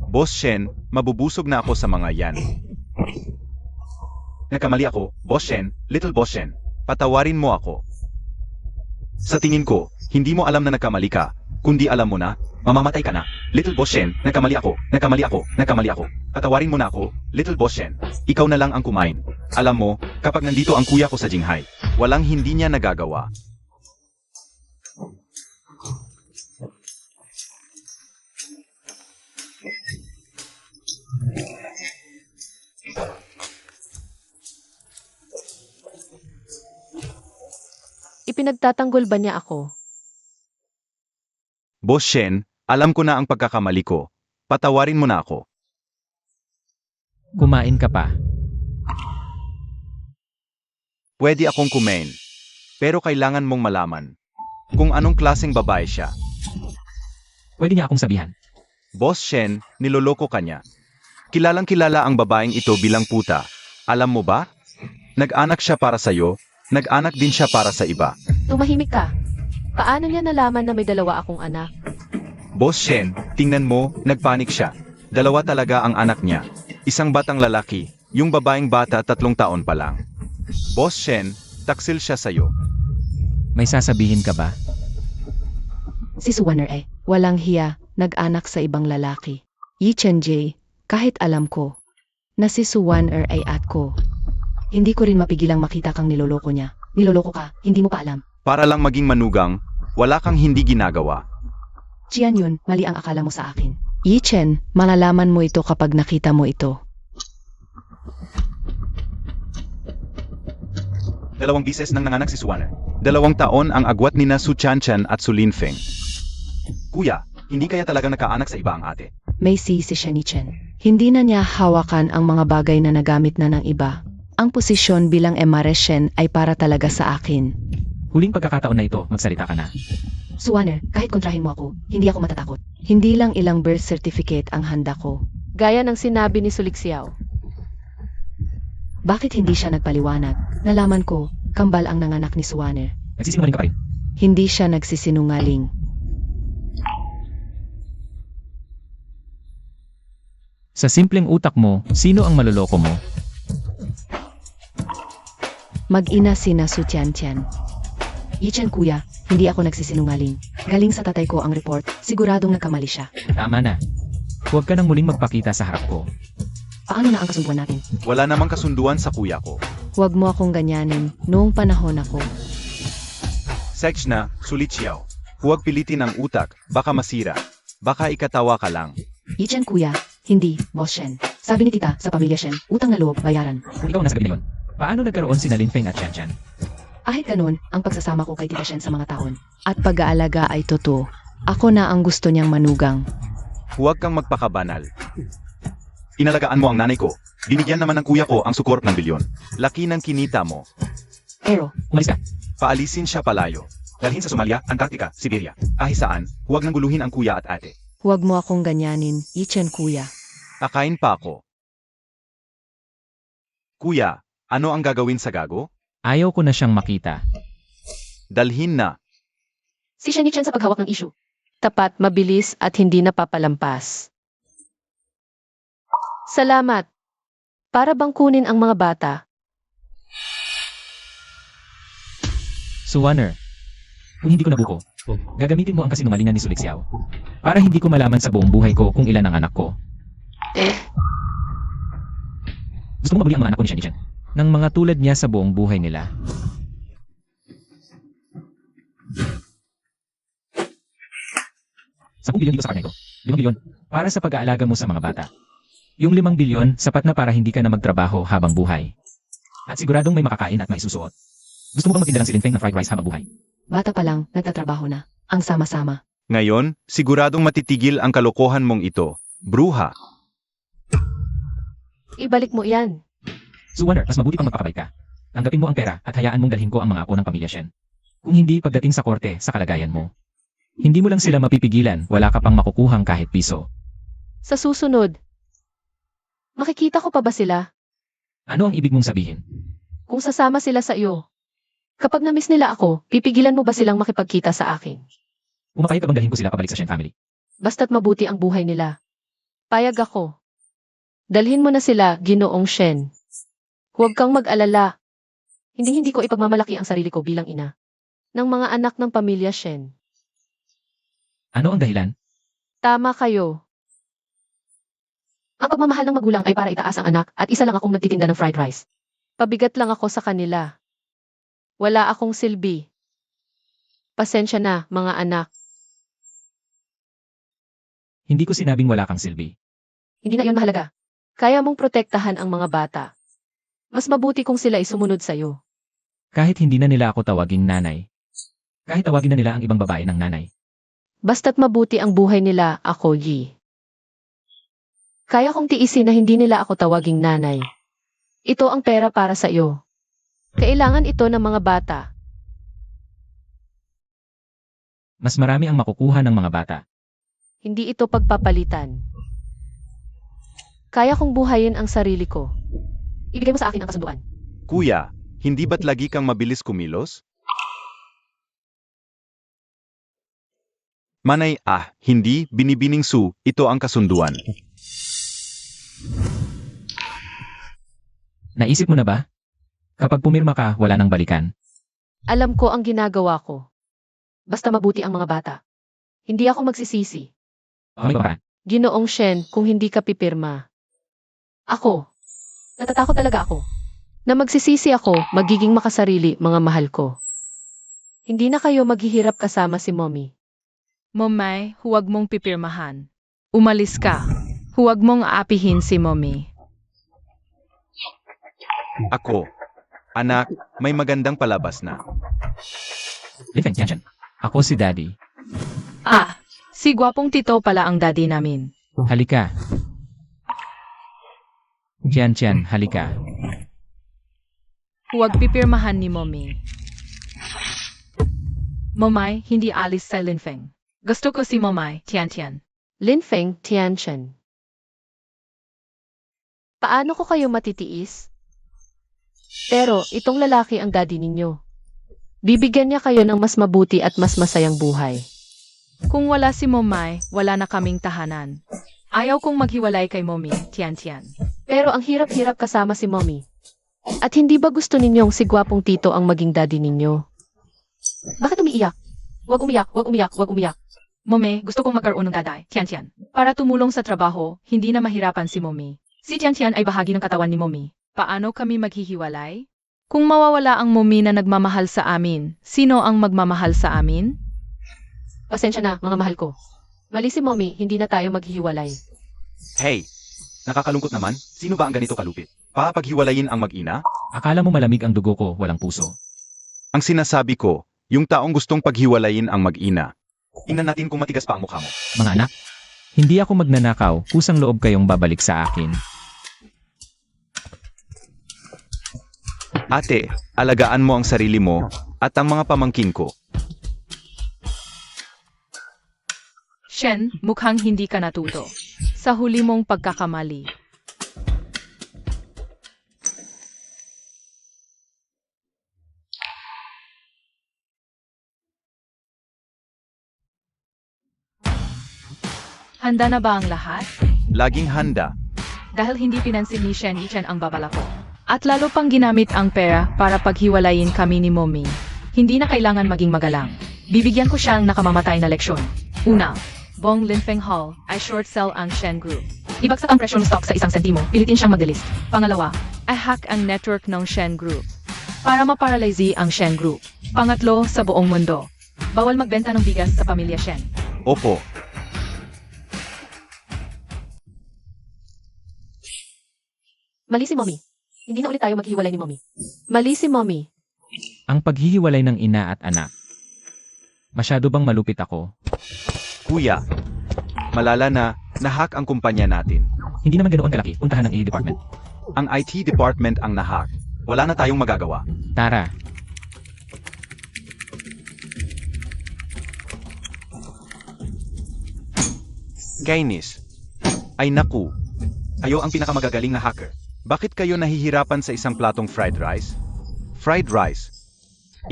Boss Shen, mabubusog na ako sa mga yan. Nagkamali ako, Boss Shen, Little Boss Shen. Patawarin mo ako. Sa tingin ko, hindi mo alam na nagkamali ka. Kundi alam mo na, mamamatay ka na. Little Boss Shen, nagkamali ako, nagkamali ako, nagkamali ako. Patawarin mo na ako, Little Boss Shen. Ikaw na lang ang kumain. Alam mo, kapag nandito ang kuya ko sa Jinghai, walang hindi niya nagagawa. Ipinagtatanggol ba niya ako? Boss Shen, alam ko na ang pagkakamali ko. Patawarin mo na ako. Kumain ka pa. Pwede akong kumain. Pero kailangan mong malaman kung anong klaseng babae siya. Pwede niya akong sabihan. Boss Shen, niloloko ka niya. Kilalang kilala ang babaeng ito bilang puta. Alam mo ba? Nag-anak siya para sa'yo, nag-anak din siya para sa iba. Tumahimik ka. Paano niya nalaman na may dalawa akong anak? Boss Shen, tingnan mo, nagpanik siya. Dalawa talaga ang anak niya. Isang batang lalaki, yung babaeng bata 3 taon pa lang. Boss Shen, taksil siya sa'yo. May sasabihin ka ba? Si Suwaner walang hiya, nag-anak sa ibang lalaki. Yi Chen Jay, kahit alam ko na si Suwaner ay at ko. Hindi ko rin mapigilang makita kang niloloko niya. Niloloko ka, hindi mo pa alam. Para lang maging manugang, wala kang hindi ginagawa. Jian Yun, mali ang akala mo sa akin. Yi Chen, malalaman mo ito kapag nakita mo ito. 2 bises nang nanganak si Suwaner. 2 taon ang agwat nina Su Chanchan at Su Linfeng. Kuya, hindi kaya talaga nakaanak sa iba ang ate? May si Shani Chen. Hindi na niya hawakan ang mga bagay na nagamit na ng iba. Ang posisyon bilang Emareshen ay para talaga sa akin. Huling pagkakataon na ito, magsalita ka na. Suwaner, kahit kontrahin mo ako, hindi ako matatakot. Hindi lang ilang birth certificate ang handa ko. Gaya ng sinabi ni Sulixiao. Bakit hindi siya nagpaliwanag? Nalaman ko, kambal ang nanganak ni Suwaner. Nagsisinungaling ka pa rin. Hindi siya nagsisinungaling. Sa simpleng utak mo, sino ang maloloko mo? Mag-ina sina Su Tiantian. Yichen kuya, hindi ako nagsisinungaling. Galing sa tatay ko ang report, siguradong nagkamali siya. Tama na. Huwag ka nang muling magpakita sa harap ko. Paano na ang kasunduan natin? Wala namang kasunduan sa kuya ko. Huwag mo akong ganyanin, noong panahon ako. Sex na, sulit siyaw. Huwag pilitin ang utak, baka masira. Baka ikatawa ka lang. Yichen kuya, hindi, Boss Shen. Sabi ni tita, sa pamilya Shen, utang na loob, bayaran. Kung ikaw ang nasa gabi na yun, paano nagkaroon sina Linfeng at Chanchan? Kahit ganun, ang pagsasama ko kay tita Shen sa mga taon. At pag-aalaga ay totoo. Ako na ang gusto niyang manugang. Huwag kang magpakabanal. Inalagaan mo ang nanay ko. Binigyan naman ng kuya ko ang sukor ng bilyon. Laki ng kinita mo. Pero, Umalis ka. Paalisin siya palayo. Dalhin sa Somalia, Antarctica, Siberia. Kahit saan, huwag nang guluhin ang kuya at ate. huwag mo akong ganyanin, Yichen kuya. Kakain pa ako. Kuya, ano ang gagawin sa gago? Ayaw ko na siyang makita. Dalhin na. Si Shani Chen sa paghawak ng issue. Tapat, mabilis at hindi napapalampas. Salamat. Para bang kunin ang mga bata. Suwaner, kung hindi ko nabuko, gagamitin mo ang kasinungalingan ni Sulixiao para hindi ko malaman sa buong buhay ko kung ilan ang anak ko. Gusto mo mabuli ang mga anak ko ni Shani Chen? Ng mga tulad niya sa buong buhay nila. Sa 10 bilyon dito sa kanya ito. 5 bilyon para sa pag-aalaga mo sa mga bata. Yung 5 bilyon, sapat na para hindi ka na magtrabaho habang buhay. At siguradong may makakain at may susuot. Gusto mo bang magtinda lang si Linfeng ng fried rice habang buhay? Bata pa lang, nagtatrabaho na. Ang sama-sama. Ngayon, siguradong matitigil ang kalokohan mong ito. Bruha. Ibalik mo yan. Suwaner, mas mabuti pang magpakabait ka. Tanggapin mo ang pera at hayaan mong dalhin ko ang mga apo ng pamilya Shen. Kung hindi pagdating sa korte sa kalagayan mo, hindi mo lang sila mapipigilan, wala ka pang makukuhang kahit piso. Sa susunod. Makikita ko pa ba sila? Ano ang ibig mong sabihin? Kung sasama sila sa iyo. Kapag na-miss nila ako, pipigilan mo ba silang makipagkita sa akin? Pumapayag ka bang dalhin ko sila pabalik sa Shen family? Basta't mabuti ang buhay nila. Payag ako. Dalhin mo na sila, Ginoong Shen. Huwag kang mag-alala. Hindi ko ipagmamalaki ang sarili ko bilang ina. Ng mga anak ng pamilya Shen. Ano ang dahilan? Tama kayo. Ang pagmamahal ng magulang ay para itaas ang anak at isa lang akong nagtitinda ng fried rice. Pabigat lang ako sa kanila. Wala akong silbi. Pasensya na, mga anak. Hindi ko sinabing wala kang silbi. Hindi na yon mahalaga. Kaya mong protektahan ang mga bata. Mas mabuti kung sila ay sumunod sa'yo. Kahit hindi na nila ako tawaging nanay, Kahit tawagin na nila ang ibang babae ng nanay. Basta't mabuti ang buhay nila, ako, Yi. Kaya kong tiisin na hindi nila ako tawaging nanay. Ito ang pera para sa iyo. Kailangan ito ng mga bata. Mas marami ang makukuha ng mga bata. Hindi ito pagpapalitan. Kaya kong buhayin ang sarili ko. Ibigay mo sa akin ang kasunduan. Kuya, hindi ba't lagi kang mabilis kumilos? Manay, hindi, binibining Su, ito ang kasunduan. Naisip mo na ba? Kapag pumirma ka, wala nang balikan. Alam ko ang ginagawa ko. Basta mabuti ang mga bata. Hindi ako magsisisi. May paraan. Ginoong Shen, kung hindi ka pipirma. Ako. Natatakot talaga ako. Na magsisisi ako, magiging makasarili, mga mahal ko. Hindi na kayo maghihirap kasama si Mommy. Momay, huwag mong pipirmahan. Umalis ka. Huwag mong aapihin si Mommy. Ako. Anak, may magandang palabas na. Lifeng, Tianchen. Ako si Daddy. Si gwapong tito pala ang daddy namin. Halika. Tian, halika. Huwag pipirmahan ni Mommy. Momay, hindi alis sa Linfeng. Gusto ko si Momay, Tian. Linfeng Tianchen. Paano ko kayo matitiis? Pero itong lalaki ang daddy ninyo. Bibigyan niya kayo ng mas mabuti at mas masayang buhay. Kung wala si Momay, wala na kaming tahanan. Ayaw kong maghiwalay kay Mommy, Tian. Pero ang hirap-hirap kasama si Mommy. At hindi ba gusto ninyong si gwapong tito ang maging daddy ninyo? Bakit umiiyak? Huwag umiyak. Mommy, gusto kong magkaroon ng daday, Tian. Para tumulong sa trabaho, hindi na mahirapan si Mommy. Si Tian ay bahagi ng katawan ni Mommy. Paano kami maghihiwalay? Kung mawawala ang Mommy na nagmamahal sa amin, sino ang magmamahal sa amin? Pasensya na, mga mahal ko. Mali si Mommy, hindi na tayo maghihiwalay. Hey, nakakalungkot naman, sino ba ang ganito kalupit? Papaghiwalayin ang mag-ina? Akala mo malamig ang dugo ko, walang puso. Ang sinasabi ko, yung taong gustong paghiwalayin ang mag-ina. Tingnan natin kung matigas pa ang mukha mo. Mga anak, hindi ako magnanakaw, kusang loob kayong babalik sa akin. Ate, alagaan mo ang sarili mo at ang mga pamangkin ko. Shen, mukhang hindi ka natuto. Sa huli mong pagkakamali. Handa na ba ang lahat? Laging handa. Dahil hindi pinansin ni Shen Yichan ang babala ko. At lalo pang ginamit ang pera para paghiwalayin kami ni Mommy. Hindi na kailangan maging magalang. Bibigyan ko siyang nakamamatay na leksyon. Una, Bong Linfeng Hall ay short sell ang Shen Group. Ibagsak ang presyo ng stock sa 1 sentimo, pilitin siyang mag-delist. Pangalawa, ay hack ang network ng Shen Group para maparalyze ang Shen Group. Pangatlo, sa buong mundo, bawal magbenta ng bigas sa pamilya Shen. Opo. Mali si Mommy. Hindi na ulit tayo maghihiwalay ni Mommy. Mali si Mommy. Ang paghihiwalay ng ina at anak. Masyado bang malupit ako? Kuya, malala na, nahack ang kumpanya natin. Hindi naman ganoon kalaki, puntahan ng A department. Ang IT department ang nahack. Wala na tayong magagawa. Tara, Kainis. Ay naku. Kayo ang pinakamagagaling na hacker. Bakit kayo nahihirapan sa isang platong fried rice? Fried rice.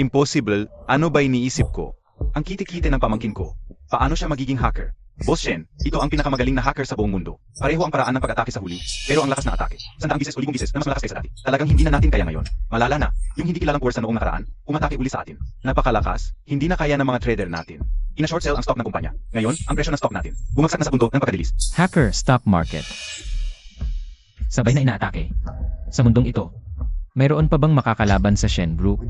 Impossible, ano ba iniisip ko? Ang kiti-kiti ng pamangkin ko. Paano siya magiging hacker? Boss Shen, ito ang pinakamagaling na hacker sa buong mundo. Pareho ang paraan ng pag-atake sa huli, pero ang lakas na atake. Sandaang bises o libong bises na mas malakas kaysa dati. Talagang hindi na natin kaya ngayon. Malala na, yung hindi kilalang puwersa noong nakaraan, umatake uli sa atin. Napakalakas, hindi na kaya ng mga trader natin. Ina-short sell ang stock ng kumpanya. Ngayon, ang presyo ng stock natin, bumagsak na sa bundok ng pagkadilis. hacker stock market. Sabay na inaatake. Sa mundong ito, mayroon pa bang makakalaban sa Shen Group?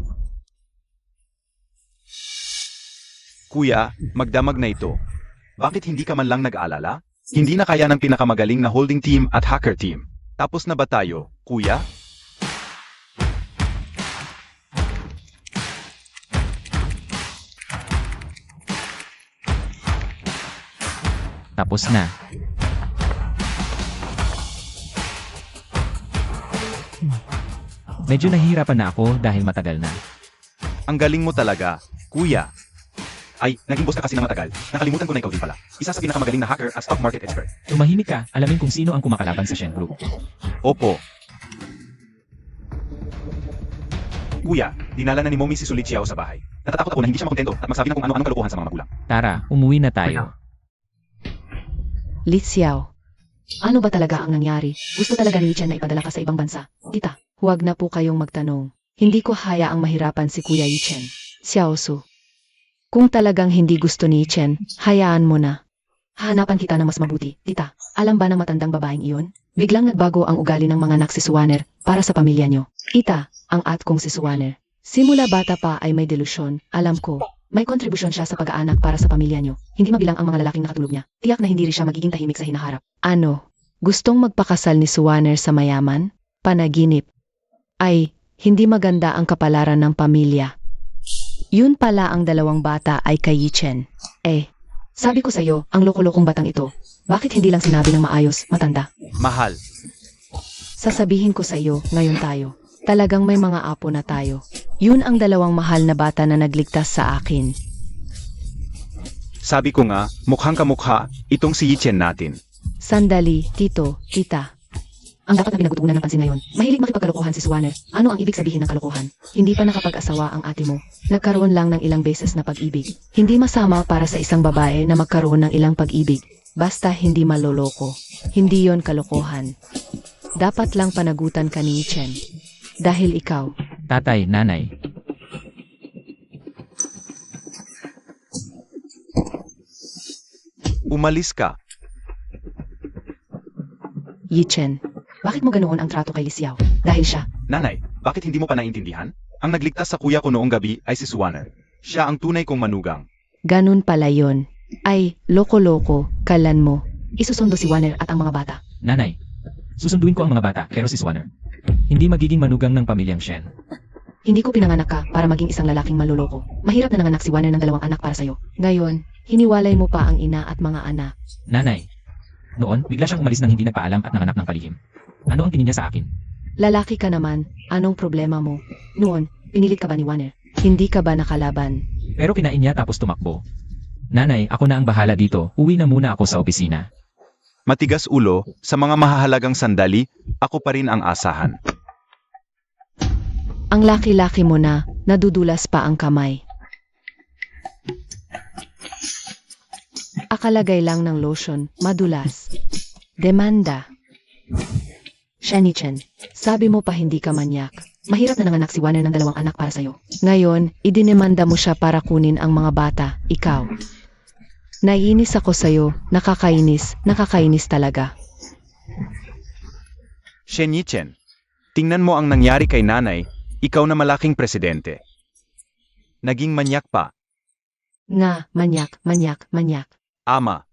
Kuya, magdamag na ito. Bakit hindi ka man lang nag-aalala? Hindi na kaya ng pinakamagaling na holding team at hacker team. Tapos na ba tayo, kuya? Tapos na. Medyo nahihirapan na ako dahil matagal na. Ang galing mo talaga, kuya. Ay, naging boss ka kasi ng matagal. Nakalimutan ko na ikaw din pala. Isa sa pinakamagaling na hacker at stock market expert. Tumahimik ka, alamin kung sino ang kumakalaban sa Shen Group. Opo. Kuya, dinala na ni Mommy si Sulit Xiao sa bahay. Natatakot ako na hindi siya makontento at magsabi ng kung ano-anong kalokohan sa mga magulang. Tara, umuwi na tayo. Li Xiao. Ano ba talaga ang nangyari? Gusto talaga ni Chen na ipadala ka sa ibang bansa? Tita, huwag na po kayong magtanong. Hindi ko hayaang mahirapan si Kuya Yi Chen. Xiao Su. Kung talagang hindi gusto ni Chen, hayaan mo na. Hahanapan kita ng mas mabuti. Tita, alam ba ng matandang babaeng iyon? Biglang nagbago ang ugali ng mga anak si Suwaner para sa pamilya nyo. Tita, ang kong si Suwaner. Simula bata pa ay may delusyon, alam ko. May kontribusyon siya sa pag-aanak para sa pamilya nyo. Hindi mabilang ang mga lalaking nakatulog niya. Tiyak na hindi rin siya magiging tahimik sa hinaharap. Ano? Gustong magpakasal ni Suwaner sa mayaman? Panaginip. Ay, hindi maganda ang kapalaran ng pamilya. Yun pala ang dalawang bata ay kay Yi Chen. Sabi ko sa'yo, ang loko-lokong batang ito. Bakit hindi lang sinabi ng maayos, matanda? Mahal. Sasabihin ko sa'yo, ngayon tayo. Talagang may mga apo na tayo. Yun ang dalawang mahal na bata na nagligtas sa akin. Sabi ko nga, mukhang kamukha, itong si Yi Chen natin. Sandali, tito, tita. Ang dapat na pinagutuunan ng pansin ngayon, mahilig makipagkalokohan si Suwaner. Ano ang ibig sabihin ng kalokohan? Hindi pa nakapag-asawa ang ate mo. Nagkaroon lang ng ilang beses na pag-ibig. Hindi masama para sa isang babae na magkaroon ng ilang pag-ibig. Basta hindi maloloko. Hindi yon kalokohan. Dapat lang panagutan ka ni Chen. Dahil ikaw. Tatay, nanay. Umalis ka. Yi Chen. Bakit mo ganoon ang trato kay Li Xiao? Dahil siya. Nanay, bakit hindi mo pa naintindihan? Ang nagligtas sa kuya ko noong gabi ay si Suwaner. Siya ang tunay kong manugang. Ganun pala yon. Ay, loko-loko, kalan mo. Isusundo si Warner at ang mga bata. Nanay, susunduin ko ang mga bata, pero si Swanner. Hindi magiging manugang ng pamilyang Shen. Hindi ko pinanganak ka para maging isang lalaking maluloko. Mahirap na nanganak si Warner ng 2 anak para sa'yo. Ngayon, hiniwalay mo pa ang ina at mga anak. Nanay, noon, bigla siyang umalis nang hindi nagpaalam at nanganak ng palihim. Ano ang tingin niya sa akin? Lalaki ka naman, anong problema mo? Noon, pinilit ka ba ni Warner? Hindi ka ba nakalaban? Pero kinain niya tapos tumakbo. Nanay, ako na ang bahala dito. Uwi na muna ako sa opisina. Matigas ulo, sa mga mahahalagang sandali, ako pa rin ang asahan. Ang laki-laki mo na, nadudulas pa ang kamay. Akalagay lang ng lotion, madulas. Demanda. Shani-chan, sabi mo pa hindi ka manyak. Mahirap na nanganak si Warner ng 2 anak para sa'yo. Ngayon, idinemanda mo siya para kunin ang mga bata, ikaw. Naiinis ako sa'yo, nakakainis talaga. Shen Yi Chen, tingnan mo ang nangyari kay nanay, ikaw na malaking presidente. Naging manyak pa. Nga, manyak. Ama,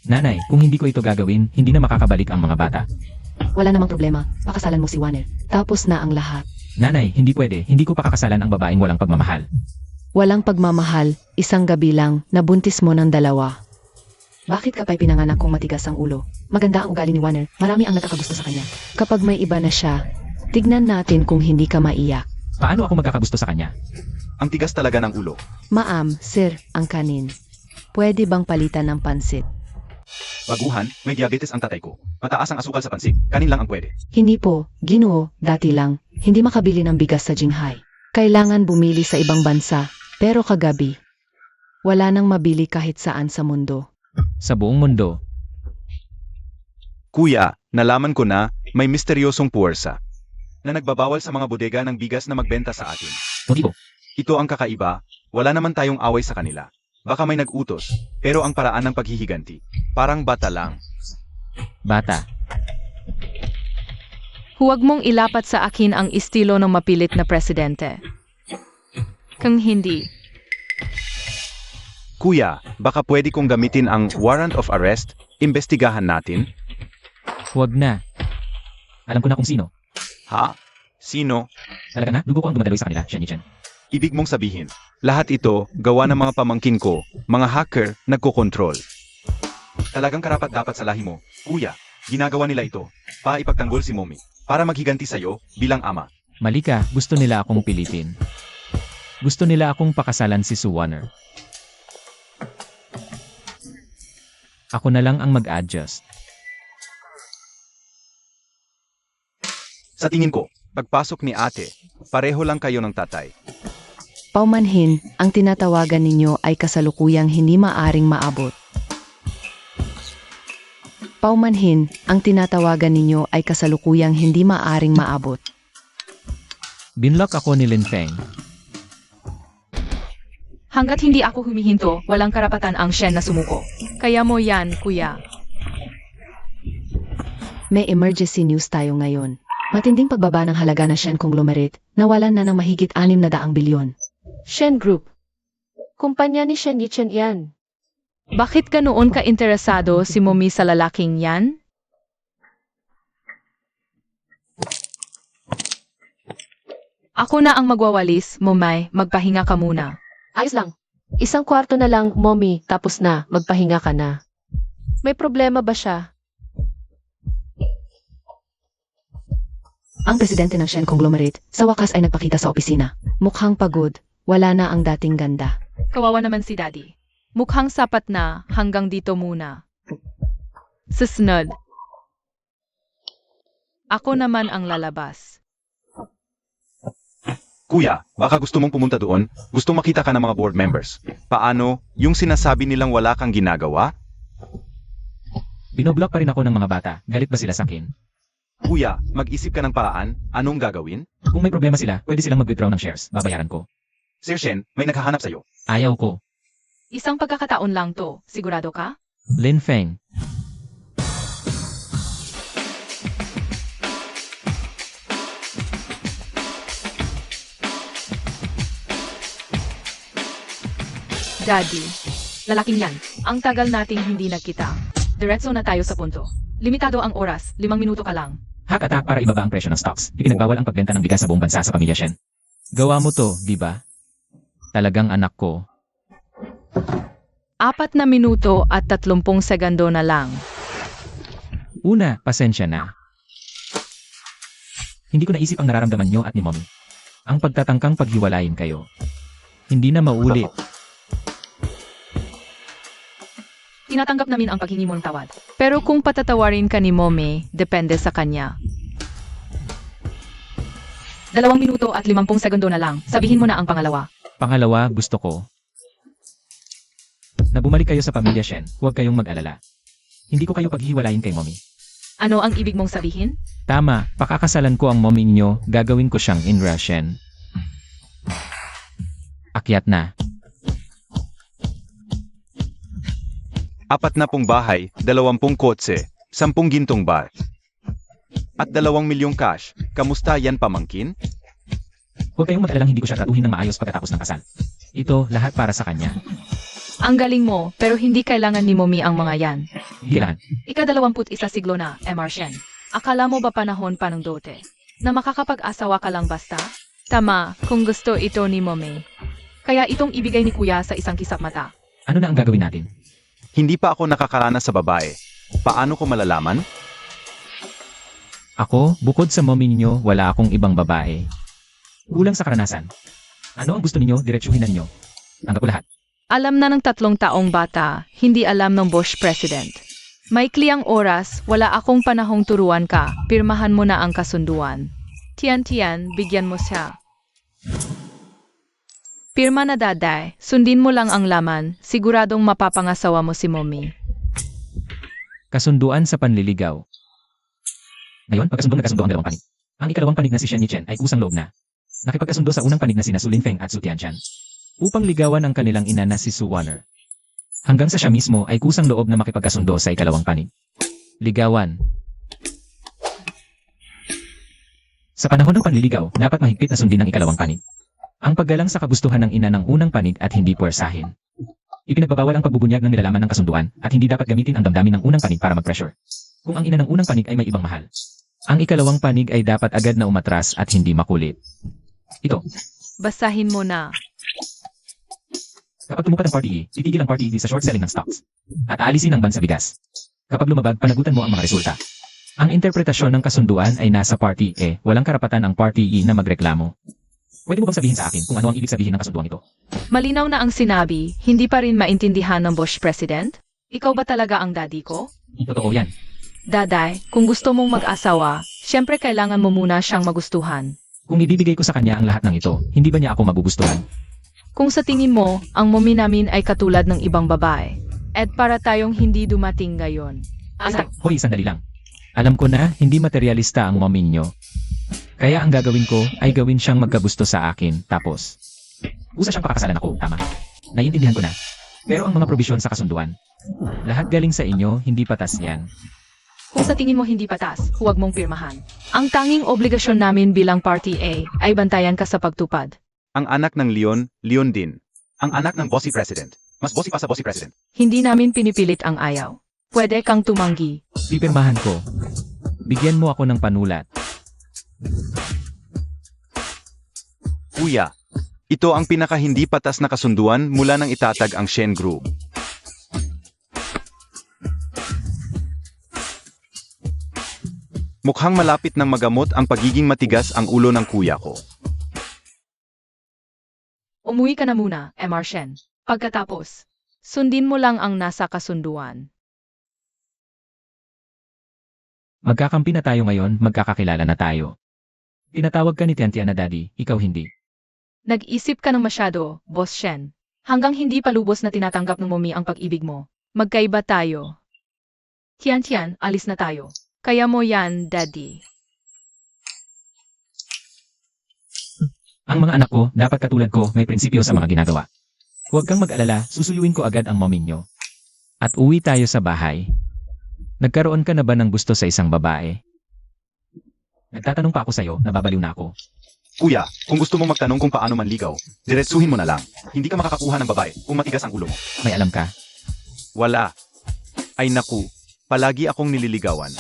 Nanay, kung hindi ko ito gagawin, hindi na makakabalik ang mga bata. Wala namang problema, pakasalan mo si Warner. Tapos na ang lahat. Nanay, hindi pwede. Hindi ko pakakasalan ang babaeng walang pagmamahal. Walang pagmamahal, isang gabi lang, nabuntis mo ng 2. Bakit ka pa'y pinanganak kung matigas ang ulo? Maganda ang ugali ni Warner, marami ang nakakagusto sa kanya. Kapag may iba na siya, tignan natin kung hindi ka maiyak. Paano ako magkakagusto sa kanya? ang tigas talaga ng ulo. Maam, sir, ang kanin. Pwede bang palitan ng pansit? Baguhan, may diabetes ang tatay ko. Mataas ang asukal sa pansig, kanin lang ang pwede. Hindi po, Ginoo, dati lang. Hindi makabili ng bigas sa Jinghai. Kailangan bumili sa ibang bansa, pero kagabi. Wala nang mabili kahit saan sa mundo. Sa buong mundo, Kuya, nalaman ko na may misteryosong puwersa na nagbabawal sa mga bodega ng bigas na magbenta sa atin. motibo. Ito ang kakaiba, wala naman tayong away sa kanila. Baka may nag-utos, pero ang paraan ng paghihiganti, parang bata lang. Bata. Huwag mong ilapat sa akin ang estilo ng mapilit na presidente. Kung hindi, Kuya, baka pwede kong gamitin ang warrant of arrest, imbestigahan natin? Huwag na. Alam ko na kung sino. Ha? Sino? Talaga na, dugo ko ang dumadaloy sa kanila, Shen Yi Chen. Ibig mong sabihin, Lahat ito, gawa ng mga pamangkin ko, mga hacker, nagkokontrol. Talagang karapat-dapat sa lahi mo, kuya. Ginagawa nila ito, para ipagtanggol si Mommy, para maghiganti sa'yo, bilang ama. Mali ka, gusto nila akong pilitin. Gusto nila akong pakasalan si Sue Warner. Ako na lang ang mag-adjust. Sa tingin ko, pagpasok ni ate, pareho lang kayo ng tatay. Paumanhin, ang tinatawagan ninyo ay kasalukuyang hindi maaring maabot. Paumanhin, ang tinatawagan ninyo ay kasalukuyang hindi maaring maabot. Binlock ako ni Lin Feng. Hanggat hindi ako humihinto, walang karapatan ang Shen na sumuko. Kaya mo yan, kuya. May emergency news tayo ngayon. Matinding pagbaba ng halaga ng Shen Conglomerate, nawalan na ng mahigit 600 bilyon. Shen Group. Kumpanya ni Shen Yichen yan. Bakit ka noon ka interesado si Mommy sa lalaking yan? Ako na ang magwawalis, Momay, magpahinga ka muna. Ayos lang. Isang kwarto na lang, mommy, tapos na, magpahinga ka na. May problema ba siya? Ang presidente ng Shen Conglomerate, sa wakas ay nagpakita sa opisina. Mukhang pagod, wala na ang dating ganda. Kawawa naman si Daddy. Mukhang sapat na, hanggang dito muna. Susunod. Ako naman ang lalabas. Kuya, baka gusto mong pumunta doon, gusto makita ka ng mga board members. Paano, yung sinasabi nilang wala kang ginagawa? Binoblock pa rin ako ng mga bata. Galit ba sila sa akin? Kuya, mag-isip ka ng paraan, anong gagawin? Kung may problema sila, pwede silang mag-withdraw ng shares. Babayaran ko. Sir Shen, may naghahanap sa'yo. Ayaw ko. Isang pagkakataon lang to, sigurado ka? Lin Feng. Daddy, lalaking yan. Ang tagal nating hindi nagkita. Diretso na tayo sa punto. Limitado ang oras, 5 minuto ka lang. Hack attack para ibaba ang presyo ng stocks. Ipinagbawal ang pagbenta ng bigas sa buong bansa sa pamilya Shen. Gawa mo to, di ba? Talagang anak ko. 4 na minuto at 30 segundo na lang. Una, pasensya na. Hindi ko naisip ang nararamdaman nyo at ni Mommy. Ang pagtatangkang paghiwalayin kayo. Hindi na maulit. Tinatanggap namin ang paghingi mong tawad. Pero kung patatawarin ka ni Mommy, depende sa kanya. 2 minuto at 50 segundo na lang. Sabihin mo na ang pangalawa. Pangalawa, gusto ko na bumalik kayo sa pamilya Shen. Huwag kayong mag-alala. Hindi ko kayo paghiwalayin kay Mommy. Ano ang ibig mong sabihin? Tama, pakakasalan ko ang Mommy niyo, gagawin ko siyang Indra Shen. Akyat na. 40 bahay, 20 kotse, 10 gintong bar. At 2 milyong cash, kamusta yan pamangkin? Huwag kayong mag-alalang hindi ko siya tratuhin ng maayos pagkatapos ng kasal. Ito, lahat para sa kanya. Ang galing mo, pero hindi kailangan ni Mommy ang mga yan. Hindi kailangan. Ika-21 siglo na, MR Shen. Akala mo ba panahon pa ng dote? Na makakapag-asawa ka lang basta? Tama, kung gusto ito ni Mommy. Kaya itong ibigay ni Kuya sa isang kisap mata. Ano na ang gagawin natin? Hindi pa ako nakakaranas sa babae. Paano ko malalaman? Ako, bukod sa Mommy niyo, wala akong ibang babae. Kulang sa karanasan. Ano ang gusto ninyo, diretsuhin na ninyo. Tanggap ko lahat. Alam na ng 3 taong bata, hindi alam ng Bush President. Maikli ang oras, wala akong panahong turuan ka, pirmahan mo na ang kasunduan. Tiyan, bigyan mo siya. Pirma na daday, sundin mo lang ang laman, siguradong mapapangasawa mo si Mommy. Kasunduan sa panliligaw. Ngayon, nagkasundo ang dalawang panig. Ang ikalawang panig na si Shen Yichen ay kusang loob na. Nakipagkasundo sa unang panig na sina Su Lin Feng at Su Tianchan. Upang ligawan ang kanilang ina na si Sue Warner. Hanggang sa siya mismo ay kusang loob na makipagkasundo sa ikalawang panig. Ligawan. Sa panahon ng panliligaw, dapat mahigpit na sundin ang ikalawang panig. Ang paggalang sa kagustuhan ng ina ng unang panig at hindi puwersahin. Ipinagbabawal ang pagbubunyag ng nilalaman ng kasunduan at hindi dapat gamitin ang damdamin ng unang panig para mag-pressure. Kung ang ina ng unang panig ay may ibang mahal. Ang ikalawang panig ay dapat agad na umatras at hindi makulit. Ito. Basahin mo na. Kapag tumupat ang Party E, titigil ang Party E sa short selling ng stocks. At aalisin ang ban sa bigas. Kapag lumabag, panagutan mo ang mga resulta. Ang interpretasyon ng kasunduan ay nasa Party E, walang karapatan ang Party E na magreklamo. Pwede mo bang sabihin sa akin kung ano ang ibig sabihin ng kasunduan ito? Malinaw na ang sinabi, hindi pa rin maintindihan ng Bush President? Ikaw ba talaga ang daddy ko? Totoo yan. Daday, kung gusto mong mag-asawa, syempre kailangan mo muna siyang magustuhan. Kung ibibigay ko sa kanya ang lahat ng ito, hindi ba niya ako magugustuhan? Kung sa tingin mo, ang mommy namin ay katulad ng ibang babae, at para tayong hindi dumating ngayon. Hoy, sandali lang. Alam ko na, hindi materialista ang mommy nyo. Kaya ang gagawin ko ay gawin siyang magkagusto sa akin, tapos usa siyang pakakasalan ako, tama? Naiintindihan ko na. Pero ang mga probisyon sa kasunduan, lahat galing sa inyo, hindi patas yan. Kung sa tingin mo hindi patas, huwag mong pirmahan. Ang tanging obligasyon namin bilang Party A ay bantayan ka sa pagtupad. Ang anak ng Leon, Leon din. Ang anak ng bossy president. Mas bossy pa sa bossy president. Hindi namin pinipilit ang ayaw. Pwede kang tumanggi. Pipirmahan ko. Bigyan mo ako ng panulat. Kuya, ito ang pinaka hindi patas na kasunduan mula nang itatag ang Shen Group. Mukhang malapit ng magamot ang pagiging matigas ang ulo ng kuya ko. Umuwi ka na muna, Mr. Shen. Pagkatapos, sundin mo lang ang nasa kasunduan. Magkakampi na tayo ngayon, magkakakilala na tayo. Tinatawag ka ni Tiantian na daddy, ikaw hindi. Nag-isip ka ng masyado, Boss Shen. Hanggang hindi pa lubos na tinatanggap ng mommy ang pag-ibig mo. Magkaiba tayo. Tian, alis na tayo. Kaya mo yan, daddy. Ang mga anak ko, dapat katulad ko, may prinsipyo sa mga ginagawa. Huwag kang mag-alala, susuyuin ko agad ang mommy nyo. At uwi tayo sa bahay. Nagkaroon ka na ba ng gusto sa isang babae? Nagtatanong pa ako sa'yo, nababaliw na ako. Kuya, kung gusto mong magtanong kung paano manligaw, diretsuhin mo na lang. Hindi ka makakakuha ng babae kung matigas ang ulo mo. May alam ka? Wala. Ay naku, palagi akong nililigawan.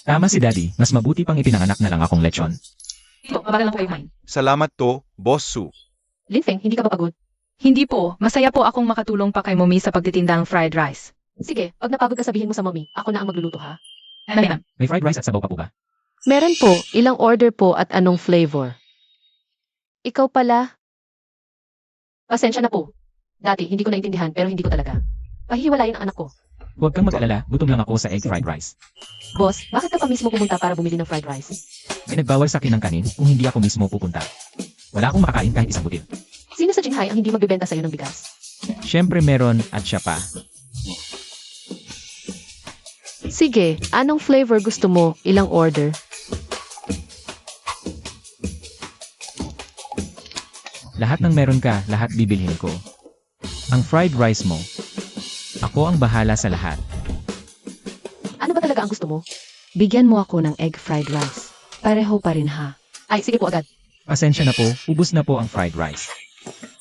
Tama si daddy, mas mabuti pang ipinanganak na lang akong lechon. Ito, mabagal lang po kayo kumain. Salamat to, Boss Su. Linfeng, hindi ka ba pagod? Hindi po, masaya po akong makatulong pa kay mommy sa pagtitinda ng fried rice. Sige, pag napagod ka sabihin mo sa mommy, ako na ang magluluto ha. Ma'am, May fried rice at sabaw pa po ba? Meron po, ilang order po at anong flavor? Ikaw pala, Pasensya na po. Dati, hindi ko naintindihan pero hindi ko talaga. Pahihiwalayin ang anak ko. Huwag kang mag-alala, gutom lang ako sa egg fried rice. Boss, bakit ka pa mismo pumunta para bumili ng fried rice? May nagbawal sa akin ng kanin kung hindi ako mismo pupunta. Wala akong makakain kahit isang butil. Sino sa Jinghai ang hindi magbebenta sa'yo ng bigas? Siyempre meron at siya pa. sige, anong flavor gusto mo? Ilang order? Lahat ng meron ka, lahat bibilhin ko. Ang fried rice mo, ako ang bahala sa lahat. Ano ba talaga ang gusto mo? Bigyan mo ako ng egg fried rice. Pareho pa rin ha. Ay, sige po agad. Pasensya na po, ubos na po ang fried rice.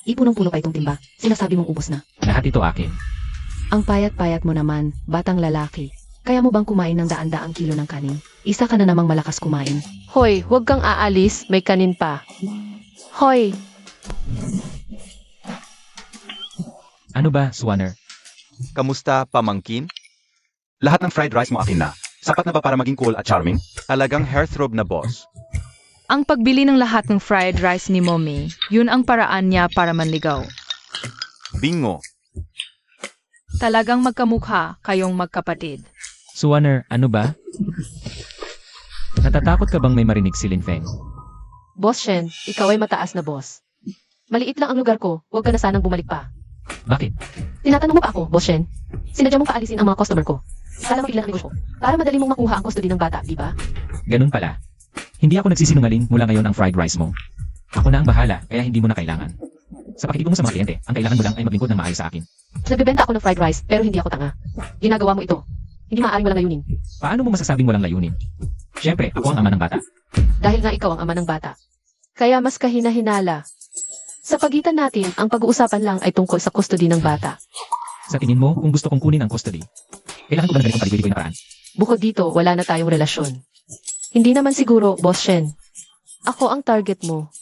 Ipunong-puno pa itong timba. Sinasabi mong ubos na. Lahat ito akin. Ang payat-payat mo naman, batang lalaki. Kaya mo bang kumain ng daan-daang kilo ng kanin? Isa ka na namang malakas kumain. Hoy, huwag kang aalis, may kanin pa. Hoy, Ano ba, Swanner? Kamusta, pamangkin? Lahat ng fried rice mo akin na. Sapat na ba para maging cool at charming? Talagang heartthrob na boss. ang pagbili ng lahat ng fried rice ni mommy, yun ang paraan niya para manligaw. Bingo. Talagang magkamukha kayong magkapatid. Swanner, ano ba? Natatakot ka bang may marinig si Linfeng? Boss Shen, ikaw ay mataas na boss. Maliit lang ang lugar ko. Huwag ka na sanang bumalik pa. Bakit? Tinatanong mo pa ako, Boss Shen. Sinadya mong paalisin ang mga customer ko. Kala mo biglang ang negosyo. Para madali mong makuha ang custody ng bata, di ba? Ganun pala. Hindi ako nagsisinungaling mula ngayon ang fried rice mo. Ako na ang bahala, kaya hindi mo na kailangan. Sa pakikinig mo sa mga kliyente, ang kailangan mo lang ay maglingkod ng maayos sa akin. Nagbebenta ako ng fried rice, pero hindi ako tanga. Ginagawa mo ito. Hindi maaaring walang layunin. Paano mo masasabing walang layunin? Siyempre, ako ang ama ng bata. Dahil nga ikaw ang ama ng bata. kaya mas kahina-hinala. Sa pagitan natin, ang pag-uusapan lang ay tungkol sa custody ng bata. Sa tingin mo, kung gusto kong kunin ang custody, kailangan ko ba ng ganitong paligoy-ligoy na paraan? Bukod dito, wala na tayong relasyon. Hindi naman siguro, Boss Shen. Ako ang target mo.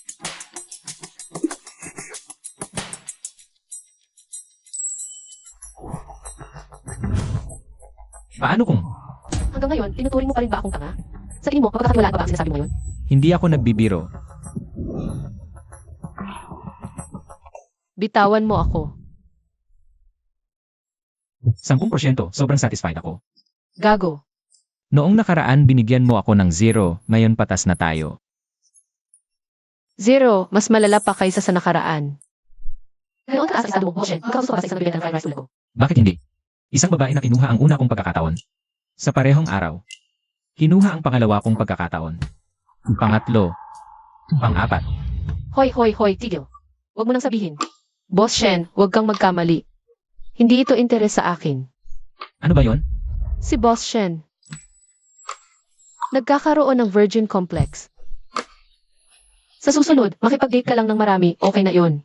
Paano kung Hanggang ngayon, tinuturing mo pa rin ba akong tanga? Sa tingin mo, mapagkakatiwalaan pa ba ang sinasabi mo ngayon? hindi ako nagbibiro? Bitawan mo ako. 10%, sobrang satisfied ako. Gago. Noong nakaraan binigyan mo ako ng 0, ngayon patas na tayo. 0, mas malala pa kaysa sa nakaraan. Ngayon taas sa estado mo, Boshen. Magkakagusto ka ba sa isang bibenta ng fried rice tulad ko? Bakit hindi? Isang babae na kinuha ang una kong pagkakataon. Sa parehong araw. Kinuha ang pangalawa kong pagkakataon. Pangatlo. Pang-apat. Hoy, tigil. Huwag mo nang sabihin. Boss Shen, huwag kang magkamali. Hindi ito interes sa akin. Ano ba yon? Si Boss Shen. Nagkakaroon ng virgin complex. Sa susunod, makipag-date ka lang ng marami, okay na yon.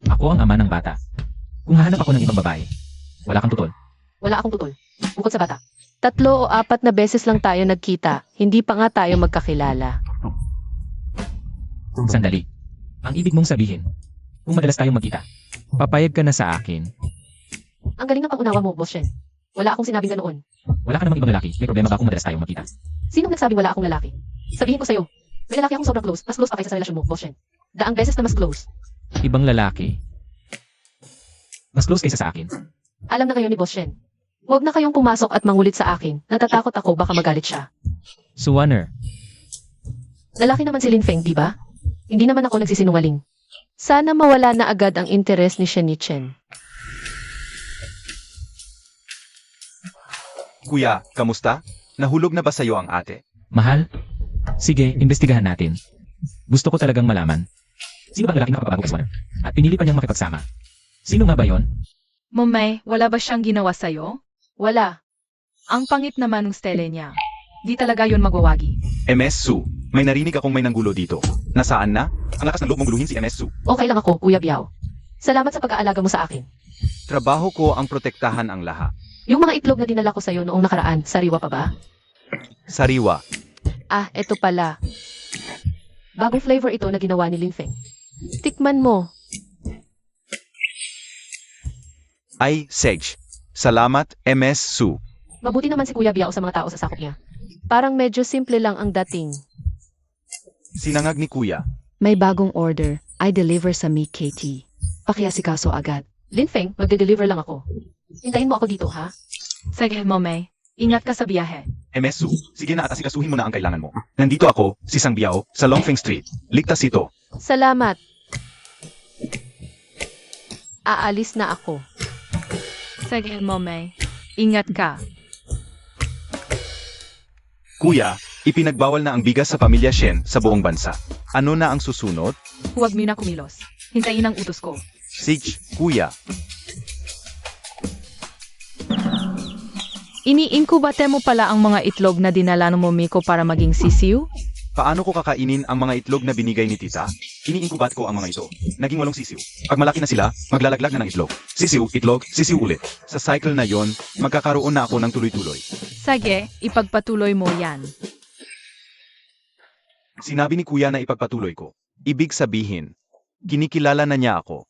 Ako ang ama ng bata. Kung hahanap ako ng ibang babae, wala kang tutol. Wala akong tutol. Bukod sa bata. 3 o 4 na beses lang tayo nagkita, hindi pa nga tayo magkakilala. Sandali. Ang ibig mong sabihin, kung madalas tayong magkita, papayag ka na sa akin. Ang galing ng pag-unawa mo, Boss Shen. Wala akong sinabing ganoon. Wala ka namang ibang lalaki, may problema ba kung madalas tayong magkita? Sinong nagsabing wala akong lalaki? Sabihin ko sa'yo, may lalaki akong sobrang close, mas close pa kaysa sa relasyon mo, Boss Shen. Daang beses na mas close. Ibang lalaki. Mas close kaysa sa akin. Alam na kayo ni Boss Shen. Huwag na kayong pumasok at mangulit sa akin. Natatakot ako baka magalit siya. Suwaner, Lalaki naman si Lin Feng, di ba? Hindi naman ako nagsisinungaling. Sana mawala na agad ang interes ni Shenichen. Kuya, kamusta? Nahulog na ba sa'yo ang ate? mahal? Sige, imbestigahan natin. Gusto ko talagang malaman. Sino bang lalaking nakapabago kay Suwaner? At pinili pa niyang makipagsama. Sino nga ba yon? Momay, wala ba siyang ginawa sa'yo? Wala. Ang pangit naman ng stele niya. Di talaga yun magwawagi. MS Su, may narinig akong may nanggulo dito. Nasaan na? Ang lakas ng loob mong guluhin si MS Su. Okay lang ako, Kuya Biao. Salamat sa pag-aalaga mo sa akin. Trabaho ko ang protektahan ang laha. Yung mga itlog na dinala ko sa'yo noong nakaraan, sariwa pa ba? Sariwa. Ah, eto pala. Bagong flavor ito na ginawa ni Lin Feng. Tikman mo. Ay, Sage. Salamat, MS Su. Mabuti naman si Kuya Biao sa mga tao sa sakop niya. Parang medyo simple lang ang dating. Sinangag ni Kuya. May bagong order. I deliver sa Mi KT. Pakiasikaso agad. Lin Feng, magde-deliver lang ako. Hintayin mo ako dito, ha? Sige, Momay. Ingat ka sa biyahe. MS Su, sige na at asikasuhin mo na ang kailangan mo. Nandito ako, si Sang Biao, sa Longfeng Street. Ligtas ito. Salamat. Aalis na ako. Sige, Momay. Ingat ka. Kuya, ipinagbawal na ang bigas sa pamilya Shen sa buong bansa. Ano na ang susunod? Huwag mo na kumilos. Hintayin ang utos ko. Sage, Kuya. Ini-incubate mo pala ang mga itlog na dinala ng Momiko para maging sisiw? Paano ko kakainin ang mga itlog na binigay ni tita? Iniinkubat ko ang mga ito. Naging 8 sisiw. Pag malaki na sila, maglalaglag na ng itlog. Sisiw, itlog, sisiw ulit. Sa cycle na yon, magkakaroon na ako ng tuloy-tuloy. Sige, ipagpatuloy mo yan. Sinabi ni kuya na ipagpatuloy ko. Ibig sabihin, kinikilala na niya ako.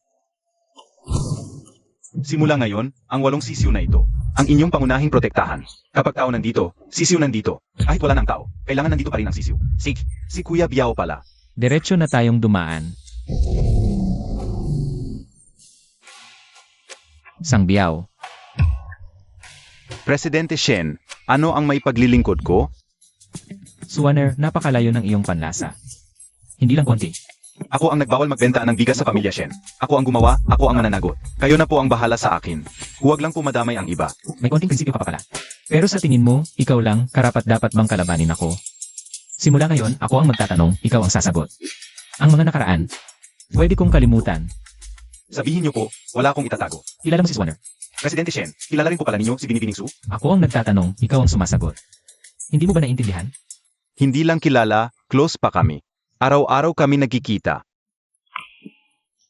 Simula ngayon, ang 8 sisiw na ito, ang inyong pangunahing protektahan. Kapag tao nandito, sisiw nandito. Kahit wala ng tao, kailangan nandito pa rin ang sisiw. Sige, si Kuya Biao pala. Diretso na tayong dumaan. Sang Biao, Presidente Shen, ano ang maipaglilingkod ko? Suwaner, napakalayo ng iyong panlasa. Hindi lang konti. Ako ang nagbawal magbenta ng bigas sa pamilya Shen. Ako ang gumawa, ako ang mananagot. Kayo na po ang bahala sa akin. Huwag lang po madamay ang iba. May konting prinsipyo ka pa pala. Pero sa tingin mo, ikaw lang, karapat-dapat bang kalabanin ako? Simula ngayon, ako ang magtatanong, ikaw ang sasagot. Ang mga nakaraan, pwede kong kalimutan. Sabihin niyo po, wala akong itatago. Kilala mo si Suwaner. Presidente Shen, kilala rin po pala ninyo si Binibining Su? Ako ang nagtatanong, ikaw ang sumasagot. Hindi mo ba naintindihan? Hindi lang kilala, close pa kami. Araw-araw kami nagkikita.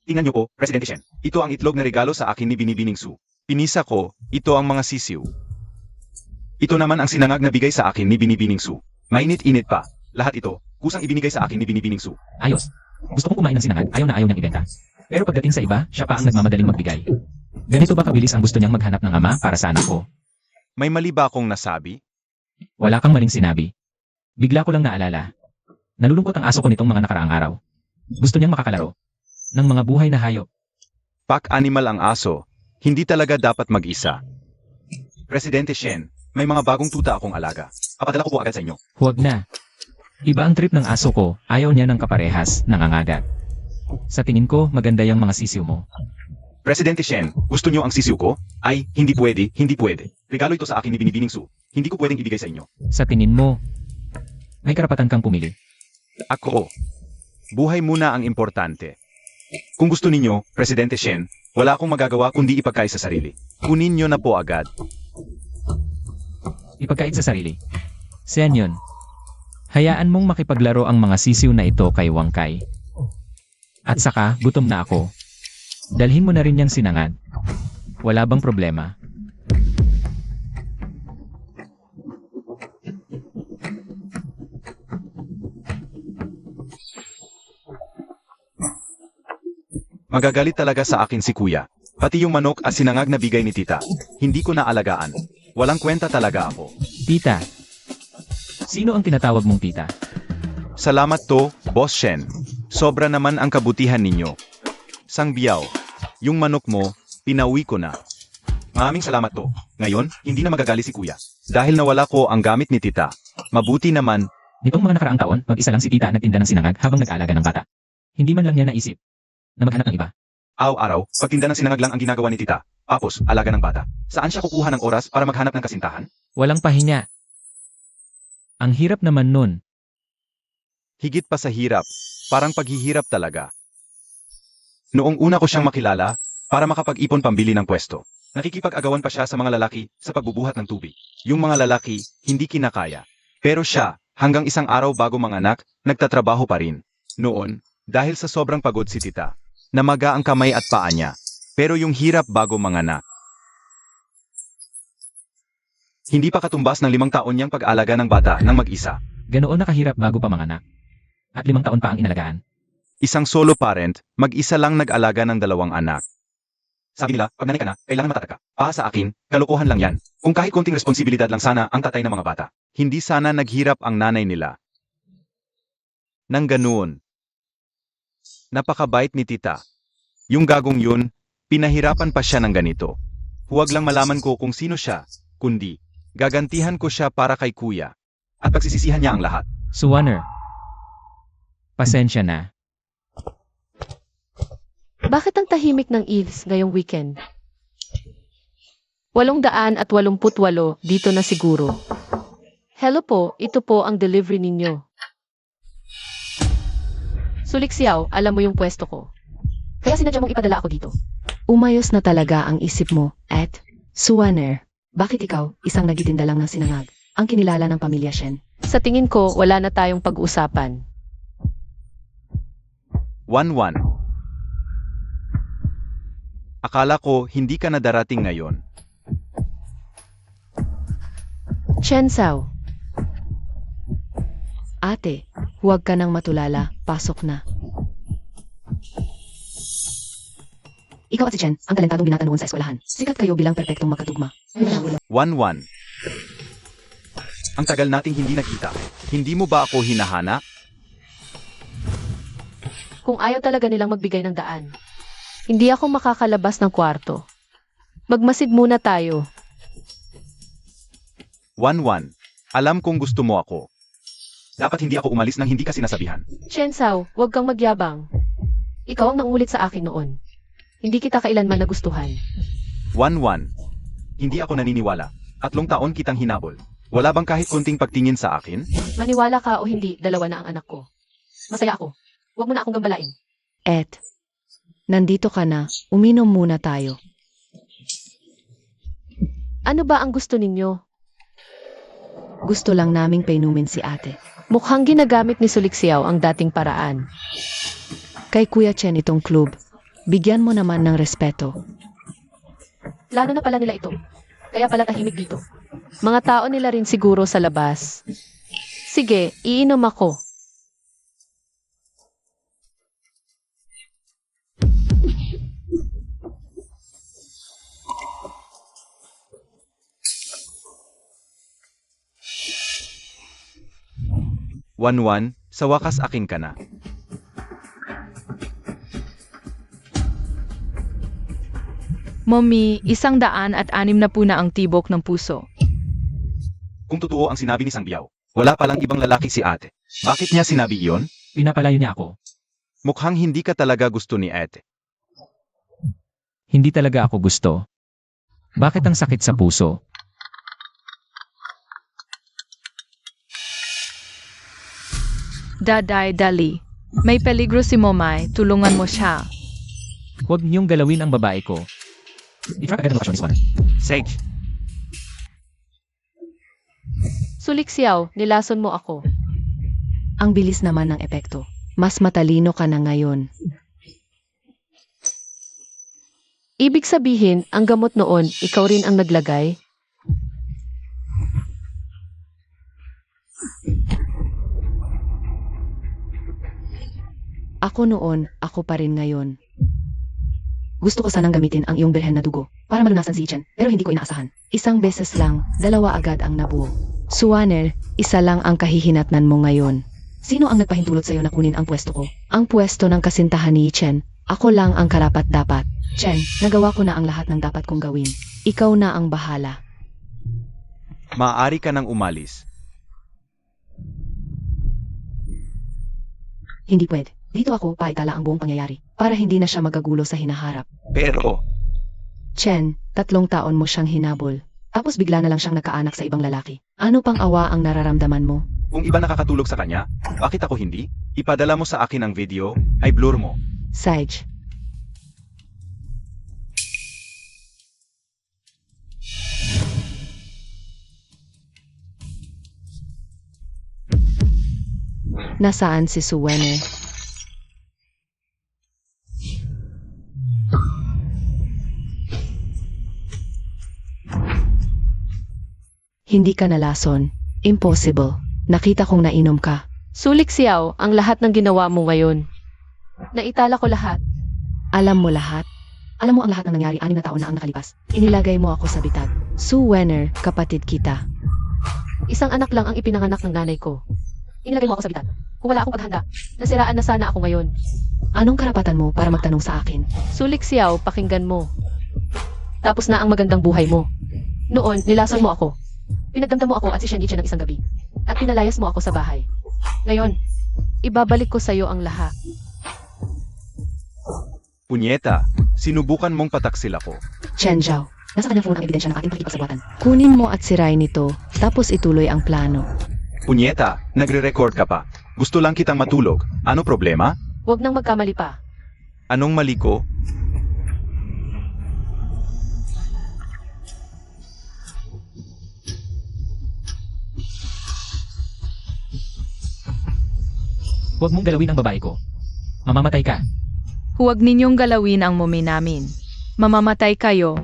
Tingnan niyo po, Presidente Shen. Ito ang itlog na regalo sa akin ni Binibining Su. Pinisa ko, ito ang mga sisiw. Ito naman ang sinangag na bigay sa akin ni Binibining Su. Mainit-init pa. Lahat ito, kusang ibinigay sa akin ni Binibining Su. Ayos. Gusto kong kumain ng sinangag, ayaw na ayaw niyang ibenta. Pero pagdating sa iba, siya pa ang nagmamadaling magbigay. Ganito ba kabilis ang gusto niyang maghanap ng ama para sa anak ko? May mali ba akong nasabi? Wala kang maling sinabi. Bigla ko lang naalala. Nalulungkot ang aso ko nitong mga nakaraang araw. Gusto niyang makakalaro ng mga buhay na hayop. Pack animal ang aso. Hindi talaga dapat mag-isa. Presidente Shen, may mga bagong tuta akong alaga. Papadala ko po agad sa inyo. Huwag na. Iba ang trip ng aso ko, ayaw niya ng kaparehas, nangangagat. Sa tingin ko, maganda yung mga sisiw mo. Presidente Shen, gusto niyo ang sisiw ko? Ay, hindi pwede, hindi pwede. Regalo ito sa akin ni Binibining Su. Hindi ko pwedeng ibigay sa inyo. Sa tingin mo, may karapatan kang pumili. Ako. Buhay muna ang importante. Kung gusto ninyo, Presidente Shen, wala akong magagawa kundi ipagkait sa sarili. Kunin niyo na po agad. Ipagkait sa sarili. Siyan yun. Hayaan mong makipaglaro ang mga sisiw na ito kay Wangkai. At saka, gutom na ako. Dalhin mo na rin yang sinangad. Wala bang problema? Magagalit talaga sa akin si Kuya. Pati yung manok at sinangag na bigay ni Tita. Hindi ko na alagaan. Walang kwenta talaga ako. Tita. Sino ang tinatawag mong tita? Salamat to, Boss Shen. Sobra naman ang kabutihan ninyo. Sang Biao, yung manok mo, pinauwi ko na. Maraming salamat to. Ngayon, hindi na magagali si Kuya. Dahil nawala ko ang gamit ni Tita. Mabuti naman, Nitong mga nakaraang taon, mag-isa lang si tita nagtinda ng sinangag habang nag-aalaga ng bata. Hindi man lang niya naisip na maghanap ng iba. araw-araw, pagtinda ng sinangag lang ang ginagawa ni Tita. Tapos, alaga ng bata. Saan siya kukuha ng oras para maghanap ng kasintahan? Walang pahinga. Ang hirap naman nun. Higit pa sa hirap. Parang paghihirap talaga. Noong una ko siyang makilala, para makapag-ipon pambili ng pwesto. Nakikipag-agawan pa siya sa mga lalaki sa pagbubuhat ng tubig. Yung mga lalaki, hindi kinakaya. Pero siya, hanggang isang araw bago manganak, nagtatrabaho pa rin. Noon, dahil sa sobrang pagod si Tita, namaga ang kamay at paa niya. Pero yung hirap bago manganak. Hindi pa katumbas ng 5 taon niyang pag-alaga ng bata ng mag-isa. Ganoon nakahirap bago pa manganak. At 5 taon pa ang inalagaan. Isang solo parent, mag-isa lang nag-alaga ng 2 anak. Sabi nila, pag nanay ka na, kailangan matatag ka. Para sa akin, kalokohan lang yan. Kung kahit konting responsibilidad lang sana ang tatay ng mga bata. Hindi sana naghirap ang nanay nila. Nang ganoon. Napakabait ni Tita. Yung gagong yun, pinahirapan pa siya ng ganito. Huwag lang malaman ko kung sino siya, kundi, gagantihan ko siya para kay Kuya. At pagsisisihan niya ang lahat. Suwaner. Pasensya na. Bakit ang tahimik ng Eves ngayong weekend? 888 dito na siguro. Hello po, ito po ang delivery ninyo. Sulik Xiao, alam mo yung pwesto ko. Kaya sinadya mong ipadala ako dito. Umayos na talaga ang isip mo, at Suwaner. Bakit ikaw, isang nagitinda lang ng sinangag, ang kinilala ng pamilya Shen? Sa tingin ko, wala na tayong pag-uusapan. 1-1. Akala ko hindi ka na darating ngayon. Chen Sao, Ate, huwag ka nang matulala, pasok na. Ikaw at si Chen, ang talentadong binata noon sa eskwelahan. Sikat kayo bilang perpektong magkatugma. 1-1. Ang tagal nating hindi nakita. Hindi mo ba ako hinahana? kung ayaw talaga nilang magbigay ng daan, hindi ako makakalabas ng kwarto. Magmasid muna tayo. 1-1. Alam kong gusto mo ako. Dapat hindi ako umalis nang hindi ka sinasabihan. Chen Sao, huwag kang magyabang. Ikaw ang nangulit sa akin noon. Hindi kita kailanman nagustuhan. 1-1. Hindi ako naniniwala. 3 taon kitang hinabol. Wala bang kahit konting pagtingin sa akin? Maniwala ka o hindi, 2 na ang anak ko. Masaya ako. Huwag mo na akong gambalain. Et, nandito ka na, uminom muna tayo. Ano ba ang gusto ninyo? Gusto lang naming painumin si ate. Mukhang ginagamit ni Sulik Xiao ang dating paraan. Kay Kuya Chen itong club, bigyan mo naman ng respeto. Plano na pala nila ito. Kaya pala tahimik dito. Mga tao nila rin siguro sa labas. Sige, iinom ako. Wanwan, sa wakas akin ka na. Mommy, 160 na ang tibok ng puso. Kung totoo ang sinabi ni Sangbiao, wala palang ibang lalaki si ate. Bakit niya sinabi iyon? Pinapalayo niya ako. Mukhang hindi ka talaga gusto ni ate. Hindi talaga ako gusto. Bakit ang sakit sa puso? Daday, dali. May peligro si Momay, tulungan mo siya. Huwag niyong galawin ang babae ko. I-track agad ang lokasyon ni Swanner. Sage, Sulik Xiao, nilason mo ako. Ang bilis naman ng epekto. Mas matalino ka na ngayon. Ibig sabihin, ang gamot noon, ikaw rin ang naglagay? Ako noon, ako pa rin ngayon. Gusto ko sanang gamitin ang iyong birhen na dugo para malunasan si Chen, pero hindi ko inaasahan. Isang beses lang, 2 agad ang nabuo. Suwaner, 1 lang ang kahihinatnan mo ngayon. Sino ang nagpahintulot sa'yo na kunin ang pwesto ko? Ang pwesto ng kasintahan ni Chen. Ako lang ang karapat-dapat. Chen, nagawa ko na ang lahat ng dapat kong gawin. Ikaw na ang bahala. maaari ka nang umalis. Hindi pwede. Dito ako paitala ang buong pangyayari para hindi na siya magagulo sa hinaharap. Pero, Chen, 3 taon mo siyang hinabol. Tapos bigla na lang siyang nagkaanak sa ibang lalaki. Ano pang awa ang nararamdaman mo? kung iba nakakatulog sa kanya, bakit ako hindi? Ipadala mo sa akin ang video, ay blur mo. Sage. Nasaan si Suwene? Hindi ka nalason. Impossible. Nakita kong nainom ka. Sulik Xiao, ang lahat ng ginawa mo ngayon. Naitala ko lahat. Alam mo lahat? Alam mo ang lahat ng nangyari 6 na taon na ang nakalipas. Inilagay mo ako sa bitag. Sue Wenner, kapatid kita. Isang anak lang ang ipinanganak ng nanay ko. Inilagay mo ako sa bitag. Kung wala akong paghanda, nasiraan na sana ako ngayon. Anong karapatan mo para magtanong sa akin? Sulik Xiao, pakinggan mo. Tapos na ang magandang buhay mo. Noon, nilason mo ako. Pinagdamdam mo ako at si Shen Yichen ng isang gabi. At pinalayas mo ako sa bahay. Ngayon, ibabalik ko sa iyo ang lahat. Punyeta, sinubukan mong pataksil ako. Chen Zhao, nasa kanyang phone ang ebidensya ng ating pakikipagsabuatan. Kunin mo at sirain ito, tapos ituloy ang plano. Punyeta, nagre-record ka pa. Gusto lang kitang matulog. Ano problema? Huwag nang magkamali pa. Anong mali ko? Huwag mong galawin ang babae ko. Mamamatay ka. Huwag ninyong galawin ang Mommy namin. Mamamatay kayo.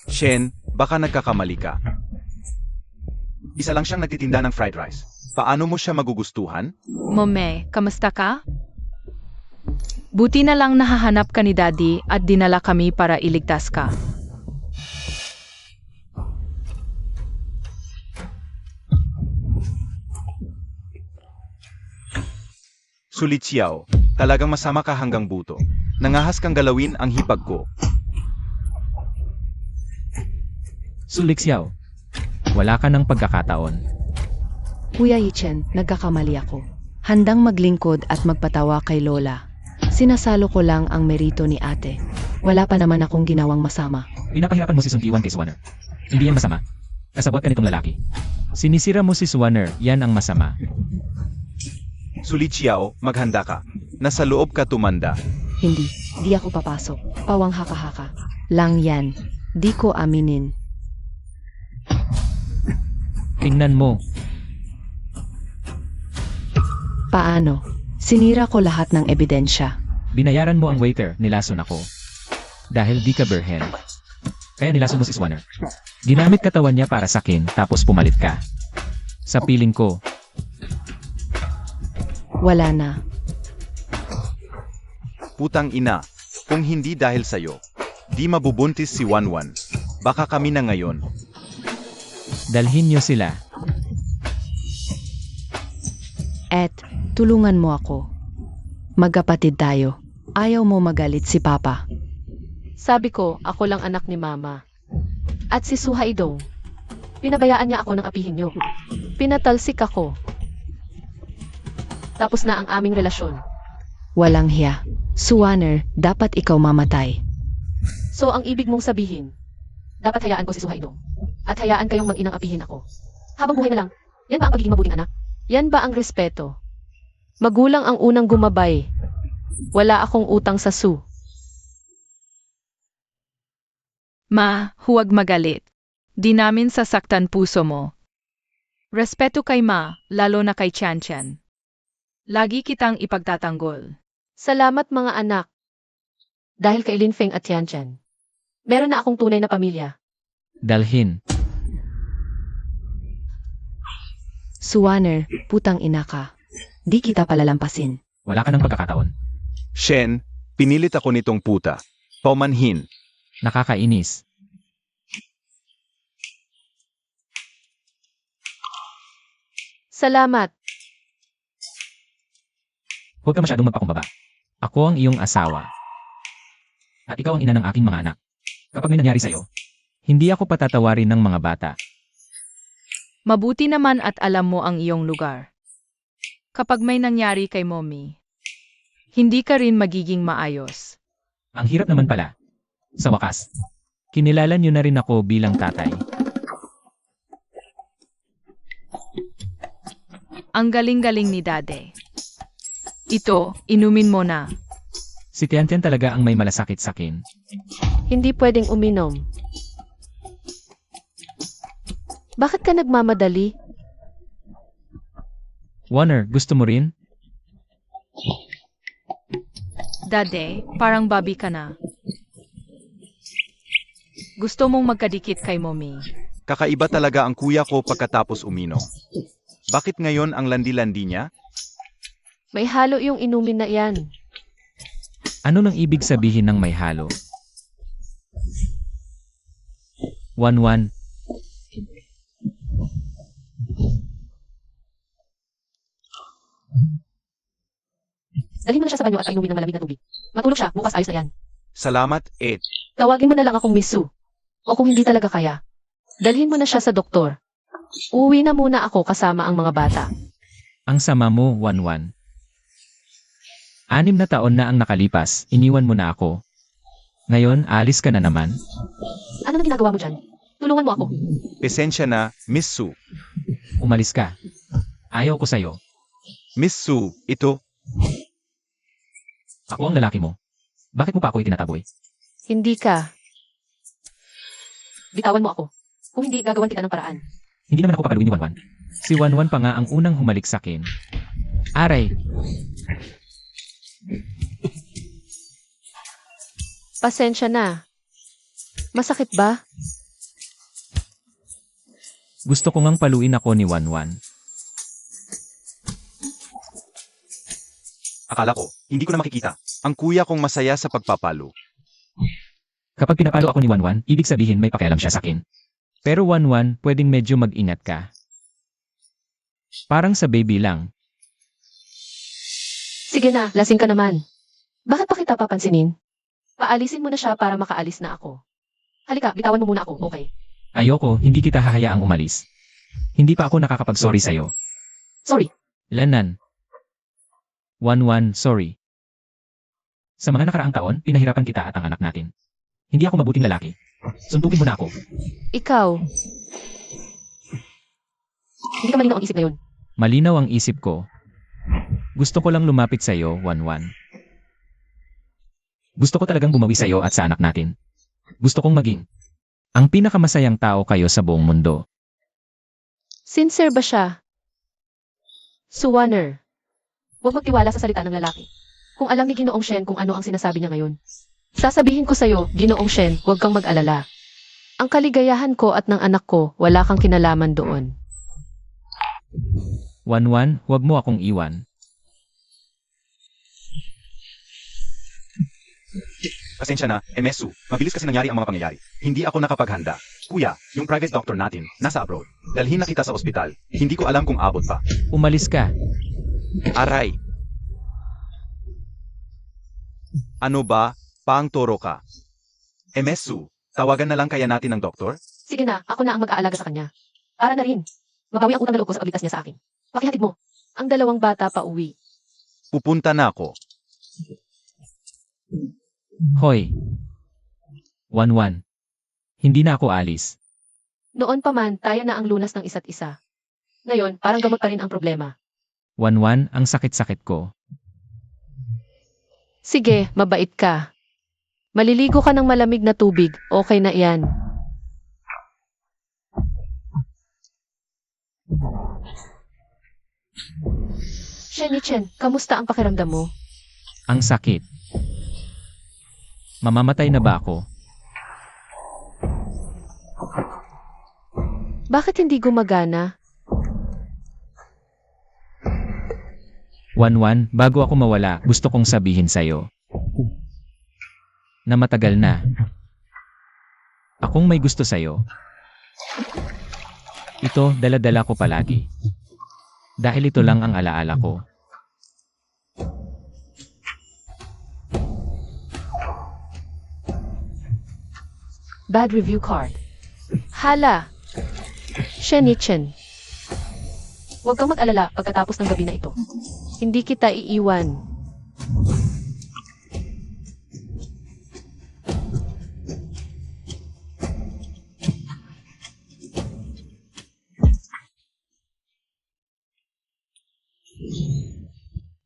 Shen, baka nagkakamali ka. Isa lang siyang nagtitinda ng fried rice. Paano mo siya magugustuhan? Mommy, kamusta ka? Buti na lang nahahanap ka ni Daddy at dinala kami para iligtas ka. Sulit Xiao, talagang masama ka hanggang buto. Nangahas kang galawin ang hipag ko. Sulik Xiao. Wala ka ng pagkakataon. Kuya Yichen, nagkakamali ako. Handang maglingkod at magpatawa kay Lola. Sinasalo ko lang ang merito ni ate. Wala pa naman akong ginawang masama. Pinapahirapan mo si Sundiwan kay Swanner. Hindi yan masama. Kasabot ka nitong lalaki. Sinisira mo si Swanner, yan ang masama. Sulit Xiao, maghanda ka. Nasa loob ka tumanda. Hindi, di ako papasok. Pawang haka-haka. Lang yan. Di ko aminin. Tingnan mo. Paano? Sinira ko lahat ng ebidensya. Binayaran mo ang waiter, nilason ako. Dahil di ka berhen. Kaya nilason mo si Swanner. Ginamit katawan niya para sakin, tapos pumalit ka. Sa piling ko, Wala na. Putang ina, kung hindi dahil sa'yo, di mabubuntis si Wanwan. Baka kami na ngayon. dalhin niyo sila. Et, tulungan mo ako. Magkapatid tayo. Ayaw mo magalit si Papa. Sabi ko, ako lang anak ni Mama. At si Suhaidong. Pinabayaan niya ako ng apihin niyo. Pinatalsik ako. Tapos na ang aming relasyon. Walang hiya. Suwaner, dapat ikaw mamatay. So ang ibig mong sabihin, dapat hayaan ko si Suhaidong. At hayaan kayong mag-inang apihin ako. Habang buhay na lang, yan ba ang pagiging mabuting anak? Yan ba ang respeto? Magulang ang unang gumabay. Wala akong utang sa Su. Ma, huwag magalit. Di namin sasaktan puso mo. Respeto kay Ma, lalo na kay Chan Chan. Lagi kitang ipagtatanggol. Salamat mga anak. Dahil kay Lin Feng at Tian Chan. Meron na akong tunay na pamilya. Dalhin. Suwaner, putang ina ka. Di kita palalampasin. Wala ka ng pagkakataon. Shen, pinilit ako nitong puta. Paumanhin. Nakakainis. Salamat. Huwag ka masyadong magpakumbaba. Ako ang iyong asawa. At ikaw ang ina ng aking mga anak. Kapag may nangyari sa'yo, hindi ako patatawarin ng mga bata. Mabuti naman at alam mo ang iyong lugar. Kapag may nangyari kay Mommy, hindi ka rin magiging maayos. Ang hirap naman pala. Sa wakas, kinilala niyo na rin ako bilang tatay. Ang galing-galing ni Dade. Ito, inumin mo na. Si Tian Tian talaga ang may malasakit sa akin. Hindi pwedeng uminom. Bakit ka nagmamadali? Warner, gusto mo rin? Dade, parang babi ka na. Gusto mong magkadikit kay Mommy. Kakaiba talaga ang kuya ko pagkatapos uminom. Bakit ngayon ang landi-landi niya? May halo yung inumin na yan. Ano nang ibig sabihin ng may halo? 1-1. Dalhin mo na siya sa banyo at painumin ng malamig na tubig. Matulog siya, bukas ayos na yan. Salamat, Ed. Tawagin mo na lang akong Miss Su. O kung hindi talaga kaya, dalhin mo na siya sa doktor. Uwi na muna ako kasama ang mga bata. Ang sama mo, 1-1. 6 na taon na ang nakalipas, iniwan mo na ako. Ngayon, alis ka na naman. Ano na ginagawa mo dyan? Tulungan mo ako. Pesensya na, Miss Su. Umalis ka. Ayaw ko sa'yo. Miss Su, ito. Ako ang lalaki mo. Bakit mo pa ako itinataboy? Hindi ka. Bitawan mo ako. Kung hindi, gagawan kita ng paraan. Hindi naman ako papaluin ni 1-1. Si 1-1 pa nga ang unang humalik sa akin. Aray! Pasensya na. Masakit ba? Gusto ko ngang paluin ako ni 1-1. Akala ko, hindi ko na makikita. Ang kuya kong masaya sa pagpapalo. Kapag pinapalo ako ni 1-1, ibig sabihin may pakialam siya sa akin. Pero 1-1, pwedeng medyo mag-ingat ka. Parang sa baby lang. Sige na, lasing ka naman. Bakit pa kita papansinin? Paalisin mo na siya para makaalis na ako. Halika, bitawan mo muna ako, okay? Ayoko, hindi kita hahayaang umalis. Hindi pa ako nakakapag-sorry sa'yo. Sorry. Lanan. 1-1, sorry. Sa mga nakaraang taon, pinahirapan kita at ang anak natin. Hindi ako mabuting lalaki. Suntukin mo na ako. Ikaw. Hindi ka malinaw ang isip ngayon. Malinaw ang isip ko. Gusto ko lang lumapit sa'yo, 1-1. Gusto ko talagang bumawi sa'yo at sa anak natin. Gusto kong maging ang pinakamasayang tao kayo sa buong mundo. Sincere ba siya? Suwaner. Huwag magtiwala sa salita ng lalaki. Kung alam ni Ginoong Shen kung ano ang sinasabi niya ngayon. Sasabihin ko sa'yo, Ginoong Shen, huwag kang mag-alala. Ang kaligayahan ko at ng anak ko, wala kang kinalaman doon. 1-1, huwag mo akong iwan. Pasensya na, MSU. Mabilis kasi nangyari ang mga pangyayari. Hindi ako nakapaghanda. Kuya, yung private doctor natin, nasa abroad. Dalhin na kita sa ospital. Hindi ko alam kung abot pa. Umalis ka. Aray! Ano ba? Paang toro ka. Emesu, tawagan na lang kaya natin ng doktor? Sige na, ako na ang mag-aalaga sa kanya. Para na rin. Mabawi ang utang na loob ko sa pagligtas niya sa akin. Pakihatid mo. Ang 2 bata pa uwi. Pupunta na ako. Hoy. 1-1. Hindi na ako alis. Noon pa man, tayo na ang lunas ng isa't isa. Ngayon, parang gamot pa rin ang problema. 1-1, ang sakit-sakit ko. Sige, mabait ka. Maliligo ka ng malamig na tubig. Okay na yan. Shenichen, kamusta ang pakiramdam mo? Ang sakit. Mamamatay na ba ako? Bakit hindi gumagana? 1-1, bago ako mawala, gusto kong sabihin sa'yo. Na matagal na. Akong may gusto sa'yo. Ito, dala-dala ko palagi. Dahil ito lang ang alaala ko. Bad review card. Hala! Shenichen. Huwag kang mag-alala pagkatapos ng gabi na ito. Hindi kita iiwan.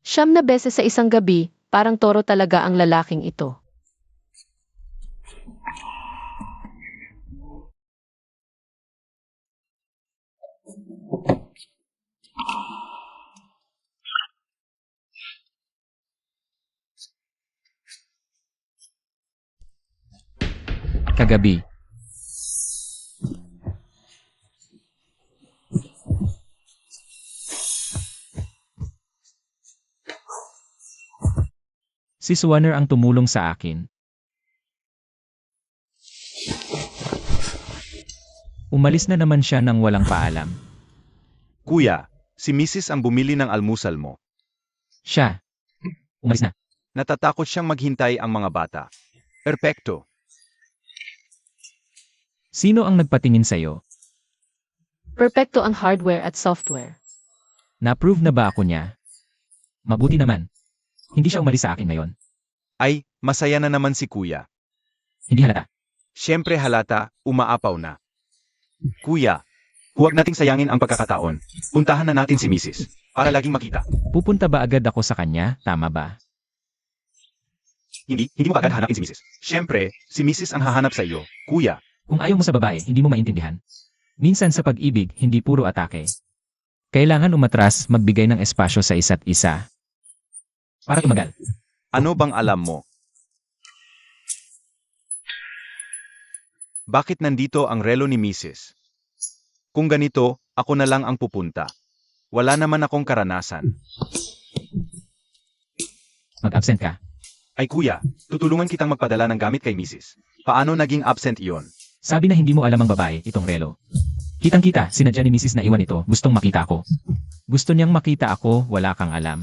Siyam na beses sa isang gabi, parang toro talaga ang lalaking ito. Kagabi. Si Swanner ang tumulong sa akin. Umalis na naman siya nang walang paalam. Kuya, si Mrs. ang bumili ng almusal mo. Siya. Umalis na. Natatakot siyang maghintay ang mga bata. Perpekto. Sino ang nagpatingin sa'yo? Perpekto ang hardware at software. Na-approve na ba ako niya? Mabuti naman. Hindi siya umalis sa akin ngayon. Ay, masaya na naman si kuya. Hindi halata. Siyempre halata, umaapaw na. Kuya, huwag nating sayangin ang pagkakataon. Puntahan na natin si Mrs. para laging makita. Pupunta ba agad ako sa kanya? Tama ba? Hindi mo agad hanapin si Mrs. Siyempre, si Mrs. ang hahanap sa iyo. Kuya, Kung ayaw mo sa babae, hindi mo maintindihan. Minsan sa pag-ibig, hindi puro atake. Kailangan umatras, magbigay ng espasyo sa isa't isa. Para tumagal. ano bang alam mo? Bakit nandito ang relo ni Mrs.? Kung ganito, ako na lang ang pupunta. Wala naman akong karanasan. Mag-absent ka. Ay kuya, tutulungan kitang magpadala ng gamit kay Mrs. Paano naging absent iyon? Sabi na hindi mo alam ang babae, itong relo. Kitang-kita, sinadya ni Mrs. na iwan ito, gustong makita ako. Gusto niyang makita ako, wala kang alam.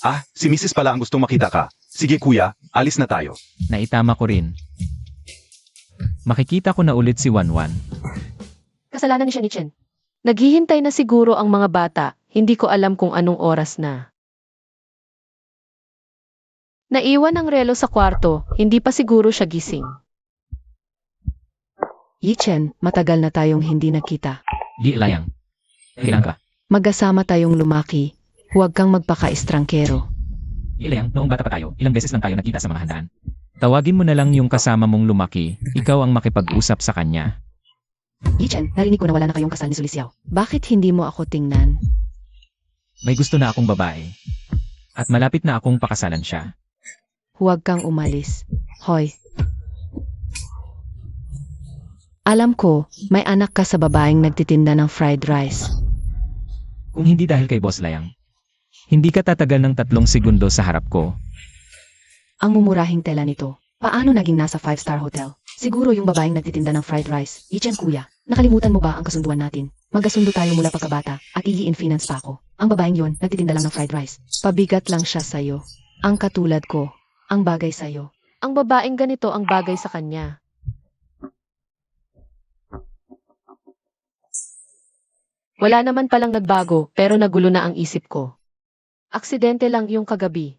Ah, si Mrs. pala ang gustong makita ka. Sige kuya, alis na tayo. Naitama ko rin. Makikita ko na ulit si Wanwan. Kasalanan ni Shenichen. Naghihintay na siguro ang mga bata, hindi ko alam kung anong oras na. Naiwan ang relo sa kwarto, hindi pa siguro siya gising. Yichen, matagal na tayong hindi nakita. Di layang. Kailan ka? Magkasama tayong lumaki. Huwag kang magpaka-estrangkero. Di layang, noong bata pa tayo, ilang beses lang tayo nagkita sa mga handaan. Tawagin mo na lang yung kasama mong lumaki, ikaw ang makipag-usap sa kanya. Yichen, narinig ko na wala na kayong kasal ni Sulisiao. Bakit hindi mo ako tingnan? May gusto na akong babae. At malapit na akong pakasalan siya. Huwag kang umalis. Hoy. Alam ko, may anak ka sa babaeng nagtitinda ng fried rice. Kung hindi dahil kay Boss Layang, hindi ka tatagal ng 3 segundo sa harap ko. Ang mumurahing tela nito. Paano naging nasa 5-star hotel? Siguro yung babaeng nagtitinda ng fried rice. Yichen kuya, nakalimutan mo ba ang kasunduan natin? Magkasundo tayo mula pagkabata at i-finance pa ako. Ang babaeng yun, nagtitinda lang ng fried rice. Pabigat lang siya sa'yo. Ang katulad ko, ang bagay sa'yo. Ang babaeng ganito ang bagay sa kanya. Wala naman palang nagbago, pero nagulo na ang isip ko. Aksidente lang yung kagabi.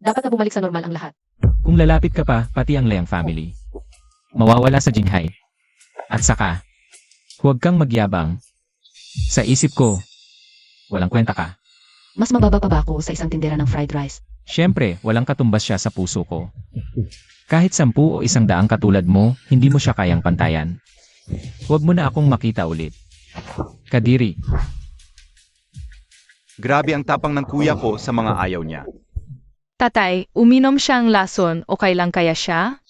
Dapat na bumalik sa normal ang lahat. Kung lalapit ka pa, pati ang Leang family. Mawawala sa Jinghai. At saka, huwag kang magyabang. Sa isip ko, walang kwenta ka. Mas mababa pa ba ako sa isang tindera ng fried rice? Siyempre, walang katumbas siya sa puso ko. Kahit 10 o 100 katulad mo, hindi mo siya kayang pantayan. Huwag mo na akong makita ulit. Kadiri, Grabe ang tapang ng kuya ko sa mga ayaw niya. Tatay, uminom siyang lason o kailang kaya siya?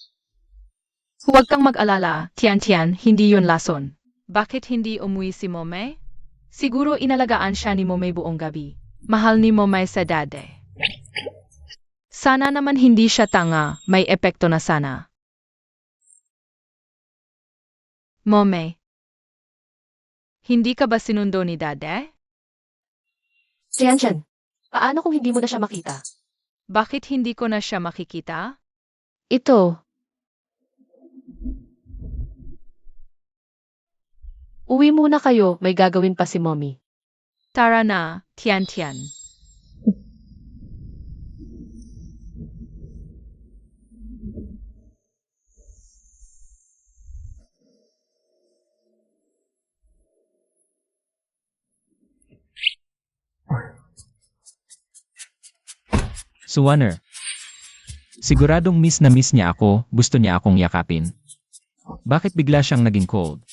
Huwag kang mag-alala, Tian, hindi yun lason. Bakit hindi umuwi si Momay? Siguro inalagaan siya ni Momay buong gabi. Mahal ni Momay sa dade. Sana naman hindi siya tanga, may epekto na sana. Momay, hindi ka ba sinundo ni dade? Tianchen, paano kung hindi mo na siya makita? Bakit hindi ko na siya makikita? Ito. Uwi muna kayo, may gagawin pa si Mommy. Tara na, Tian. Suwaner. Siguradong miss na miss niya ako, gusto niya akong yakapin. Bakit bigla siyang naging cold?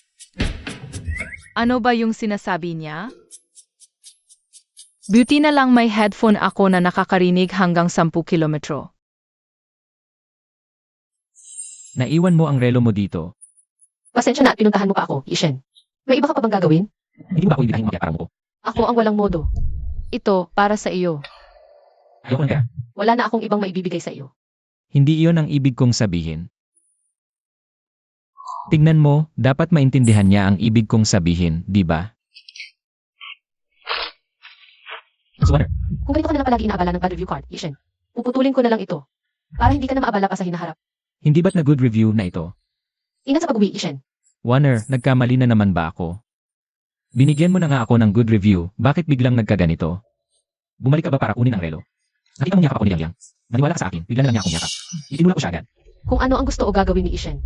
Ano ba yung sinasabi niya? Beauty na lang may headphone ako na nakakarinig hanggang 10 kilometro. Naiwan mo ang relo mo dito. Pasensya na at pinuntahan mo pa ako, Ishen. May iba ka pa bang gagawin? Hindi mo ba ako ibigahing magyakara mo ko? Ako ang walang modo. Ito, para sa iyo. Ayoko lang kaya. Wala na akong ibang maibibigay sa iyo. Hindi iyon ang ibig kong sabihin. Tignan mo, dapat maintindihan niya ang ibig kong sabihin, di ba? Suwaner, Kung ganito ka na lang palagi inaabala ng bad review card, Ishen, puputulin ko na lang ito. Para hindi ka na maabala pa sa hinaharap. hindi ba't na good review na ito? Ingat sa pag-uwi, Ishen. Warner, nagkamali na naman ba ako? Binigyan mo na nga ako ng good review, bakit biglang nagkaganito? Bumalik ka ba para kunin ang relo? Nakita mo yakap ako ni Yang. Maniwala ka sa akin, bigla na lang niya akong yakap. Itinula ko siya agad. Kung ano ang gusto o gagawin ni Ishen.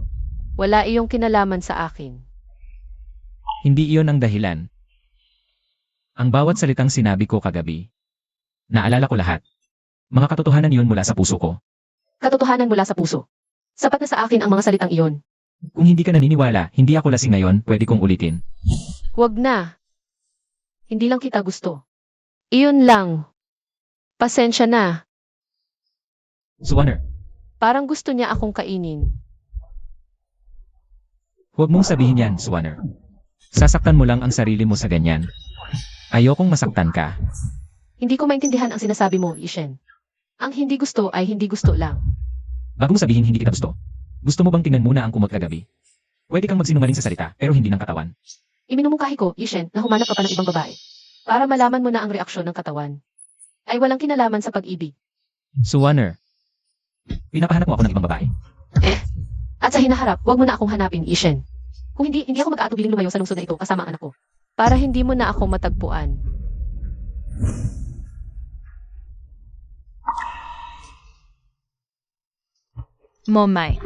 Wala iyong kinalaman sa akin. Hindi iyon ang dahilan. Ang bawat salitang sinabi ko kagabi. Naalala ko lahat. Mga katotohanan iyon mula sa puso ko. Katotohanan mula sa puso. Sapat na sa akin ang mga salitang iyon. Kung hindi ka naniniwala, hindi ako lasing ngayon, pwede kong ulitin. Huwag na. Hindi lang kita gusto. Iyon lang. Pasensya na. Suwaner, Parang gusto niya akong kainin. huwag mong sabihin yan, Suwaner. Sasaktan mo lang ang sarili mo sa ganyan. Ayokong masaktan ka. Hindi ko maintindihan ang sinasabi mo, Ishen. Ang hindi gusto ay hindi gusto lang. Bago mo sabihin hindi kita gusto mo bang tingnan muna ang kumot kagabi? Pwede kang magsinungaling sa salita, pero hindi ng katawan. Iminumungkahi ko, Ishen, na humanap ka pa ng ibang babae. Para malaman mo na ang reaksyon ng katawan. Ay walang kinalaman sa pag-ibig. Suwaner, pinapahanap mo ako ng ibang babae. At sa hinaharap, huwag mo na akong hanapin, Ishen. Kung hindi ako mag-aatubiling lumayo sa lungsod na ito kasama ang anak ko. Para hindi mo na ako matagpuan. Momay,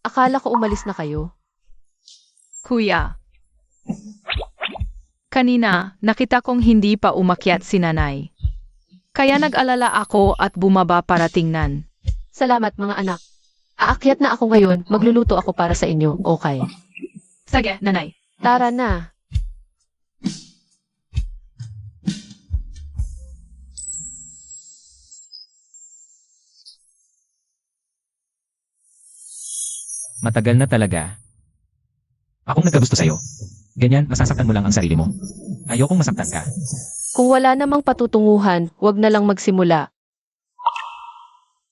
Akala ko umalis na kayo. kuya. Kanina, nakita kong hindi pa umakyat si nanay. Kaya nag-alala ako at bumaba para tingnan. Salamat mga anak. Aakyat na ako ngayon, magluluto ako para sa inyo, okay? Sige, nanay. Tara na. Matagal na talaga. Akong nagkagusto sa'yo. Ganyan, masasaktan mo lang ang sarili mo. Ayokong masaktan ka. Kung wala namang patutunguhan, huwag na lang magsimula.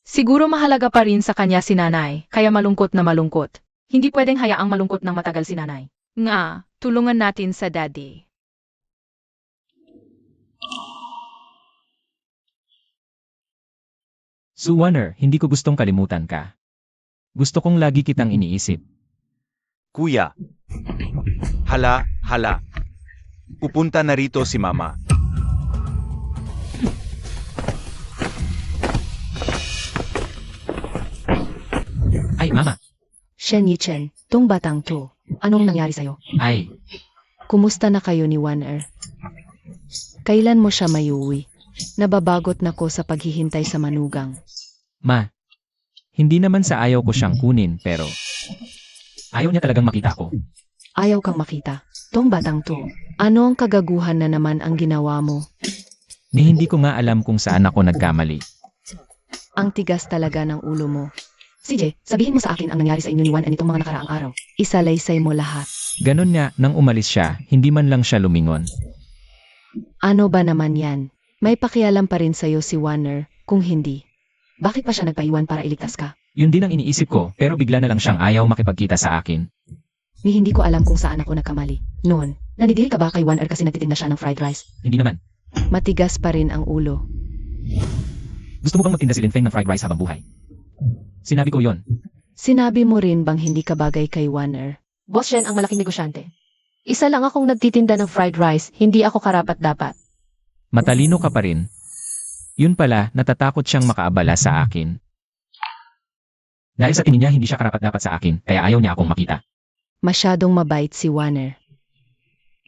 Siguro mahalaga pa rin sa kanya si nanay, kaya malungkot na malungkot. Hindi pwedeng hayaang malungkot ng matagal si nanay. Nga, tulungan natin sa daddy. So Warner, hindi ko gustong kalimutan ka. Gusto kong lagi kitang iniisip. Kuya. Hala. Pupunta na rito si Mama. Ay, Mama. Shen Yichen, tong batang to. Anong nangyari sa'yo? Ay, Kumusta na kayo ni Warner? Kailan mo siya mayuwi? Nababagot na ko sa paghihintay sa manugang. Ma. Hindi naman sa ayaw ko siyang kunin, pero ayaw niya talagang makita ko. Ayaw kang makita. Tong batang to. Ano ang kagaguhan na naman ang ginawa mo? Ni hindi ko nga alam kung saan ako nagkamali. Ang tigas talaga ng ulo mo. CJ, sabihin mo sa akin ang nangyari sa inyo ni Juan nitong mga nakaraang araw. Isalaysay mo lahat. Ganon nga, nang umalis siya, hindi man lang siya lumingon. Ano ba naman yan? May pakialam pa rin sa'yo si Warner, kung hindi. Bakit pa siya nagpaiwan para iligtas ka? Yun din ang iniisip ko, pero bigla na lang siyang ayaw makipagkita sa akin. Ni hindi ko alam kung saan ako nagkamali. Noon, nadidiri ka ba kay Warner kasi nagtitinda siya ng fried rice? Hindi naman. Matigas pa rin ang ulo. Gusto mo bang magtinda si Linfeng ng fried rice habang buhay? Sinabi ko yon. Sinabi mo rin bang hindi ka bagay kay Warner? Boss Shen ang malaking negosyante. Isa lang akong nagtitinda ng fried rice, hindi ako karapat-dapat. Matalino ka pa rin. Yun pala, natatakot siyang makaabala sa akin. Dahil sa tingin niya hindi siya karapat-dapat sa akin, kaya ayaw niya akong makita. Masyadong mabait si Warner.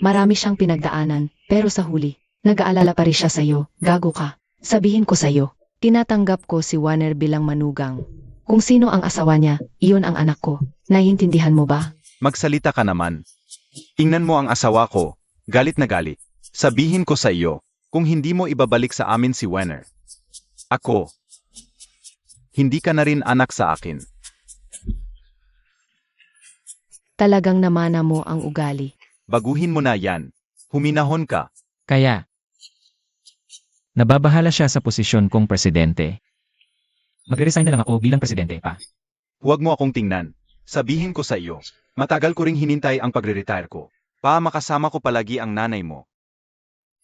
Marami siyang pinagdaanan, pero sa huli, nag-aalala pa rin siya sa'yo. Gago ka. Sabihin ko sa'yo, tinatanggap ko si Warner bilang manugang. Kung sino ang asawa niya, iyon ang anak ko. Naiintindihan mo ba? Magsalita ka naman. Ingnan mo ang asawa ko. Galit na galit. Sabihin ko sa iyo, kung hindi mo ibabalik sa amin si Warner. Ako. Hindi ka na rin anak sa akin. Talagang namana mo ang ugali. Baguhin mo na yan. Huminahon ka. Kaya, nababahala siya sa posisyon kong presidente. Magre-resign na lang ako bilang presidente pa. Huwag mo akong tingnan. Sabihin ko sa iyo, matagal ko ring hinintay ang pagre-retire ko. Makasama ko palagi ang nanay mo.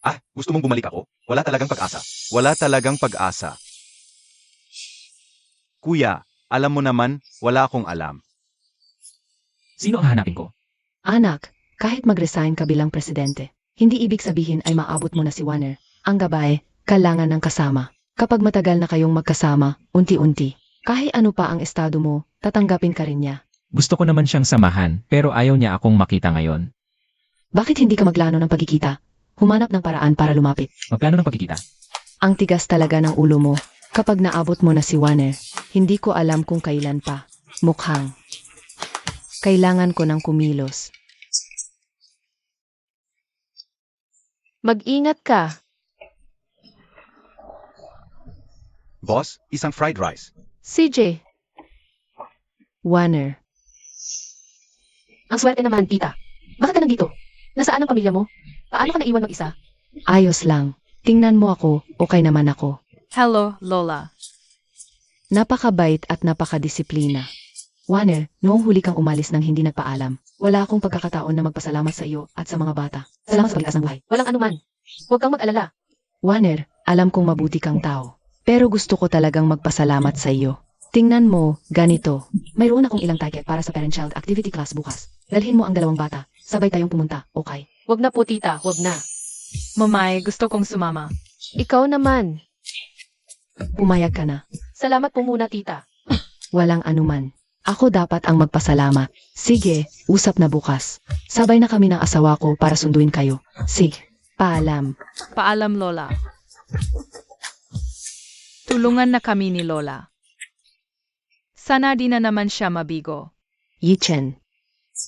Ah, gusto mong bumalik ako? Wala talagang pag-asa. Wala talagang pag-asa. Kuya, alam mo naman, wala akong alam. Sino ang hahanapin ko? Anak, kahit mag-resign ka bilang presidente, hindi ibig sabihin ay maabot mo na si Warner. Ang gabae, kailangan ng kasama. Kapag matagal na kayong magkasama, unti-unti, kahit ano pa ang estado mo, tatanggapin ka rin niya. Gusto ko naman siyang samahan, pero ayaw niya akong makita ngayon. Bakit hindi ka maglano ng pagkikita? Humanap ng paraan para lumapit. Magplano ng pagkikita. Ang tigas talaga ng ulo mo. Kapag naabot mo na si Warner, hindi ko alam kung kailan pa. Mukhang. Kailangan ko ng kumilos. Mag-ingat ka. Boss, isang fried rice. CJ, Warner, ang swerte naman, tita. Bakit ka nandito? Nasaan ang pamilya mo? Paano ka naiwan mag-isa? ayos lang. Tingnan mo ako, okay naman ako. Hello, Lola. Napakabait at napakadisiplina. Warner, noong huli kang umalis nang hindi nagpaalam, wala akong pagkakataon na magpasalamat sa iyo at sa mga bata. Salamat sa paglakas ng buhay. Walang anuman. Huwag kang mag-alala. Warner, alam kong mabuti kang tao. Pero gusto ko talagang magpasalamat sa iyo. Tingnan mo, ganito. Mayroon akong ilang ticket para sa parent-child activity class bukas. Dalhin mo ang 2 bata. Sabay tayong pumunta, okay? Huwag na po, tita. Huwag na. Mamay, gusto kong sumama. Ikaw naman. Pumayag ka na. Salamat po muna, tita. Walang anuman. Ako dapat ang magpasalamat. Sige, usap na bukas. Sabay na kami ng asawa ko para sunduin kayo. Sige, paalam. Paalam, Lola. Tulungan na kami ni Lola. Sana di na naman siya mabigo. Yichen,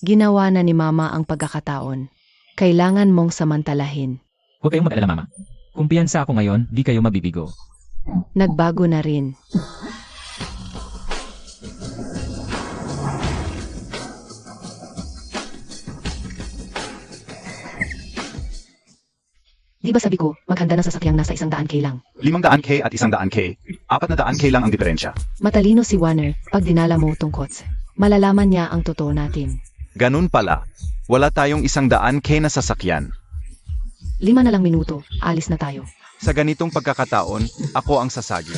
ginawa na ni Mama ang pagkakataon. Kailangan mong samantalahin. Huwag kayong mag-alala, Mama. Kumpiyansa ako ngayon, di kayo mabibigo. Nagbago na rin. Di ba sabi ko, maghanda ng sasakyang nasa 100K lang. 500K at 100K. 400K lang ang diferensya. Matalino si Warner pag dinala mo tong kotse. Malalaman niya ang totoo natin. Ganun pala. Wala tayong 100K na sasakyan. 5 na lang minuto, alis na tayo. Sa ganitong pagkakataon, ako ang sasagi.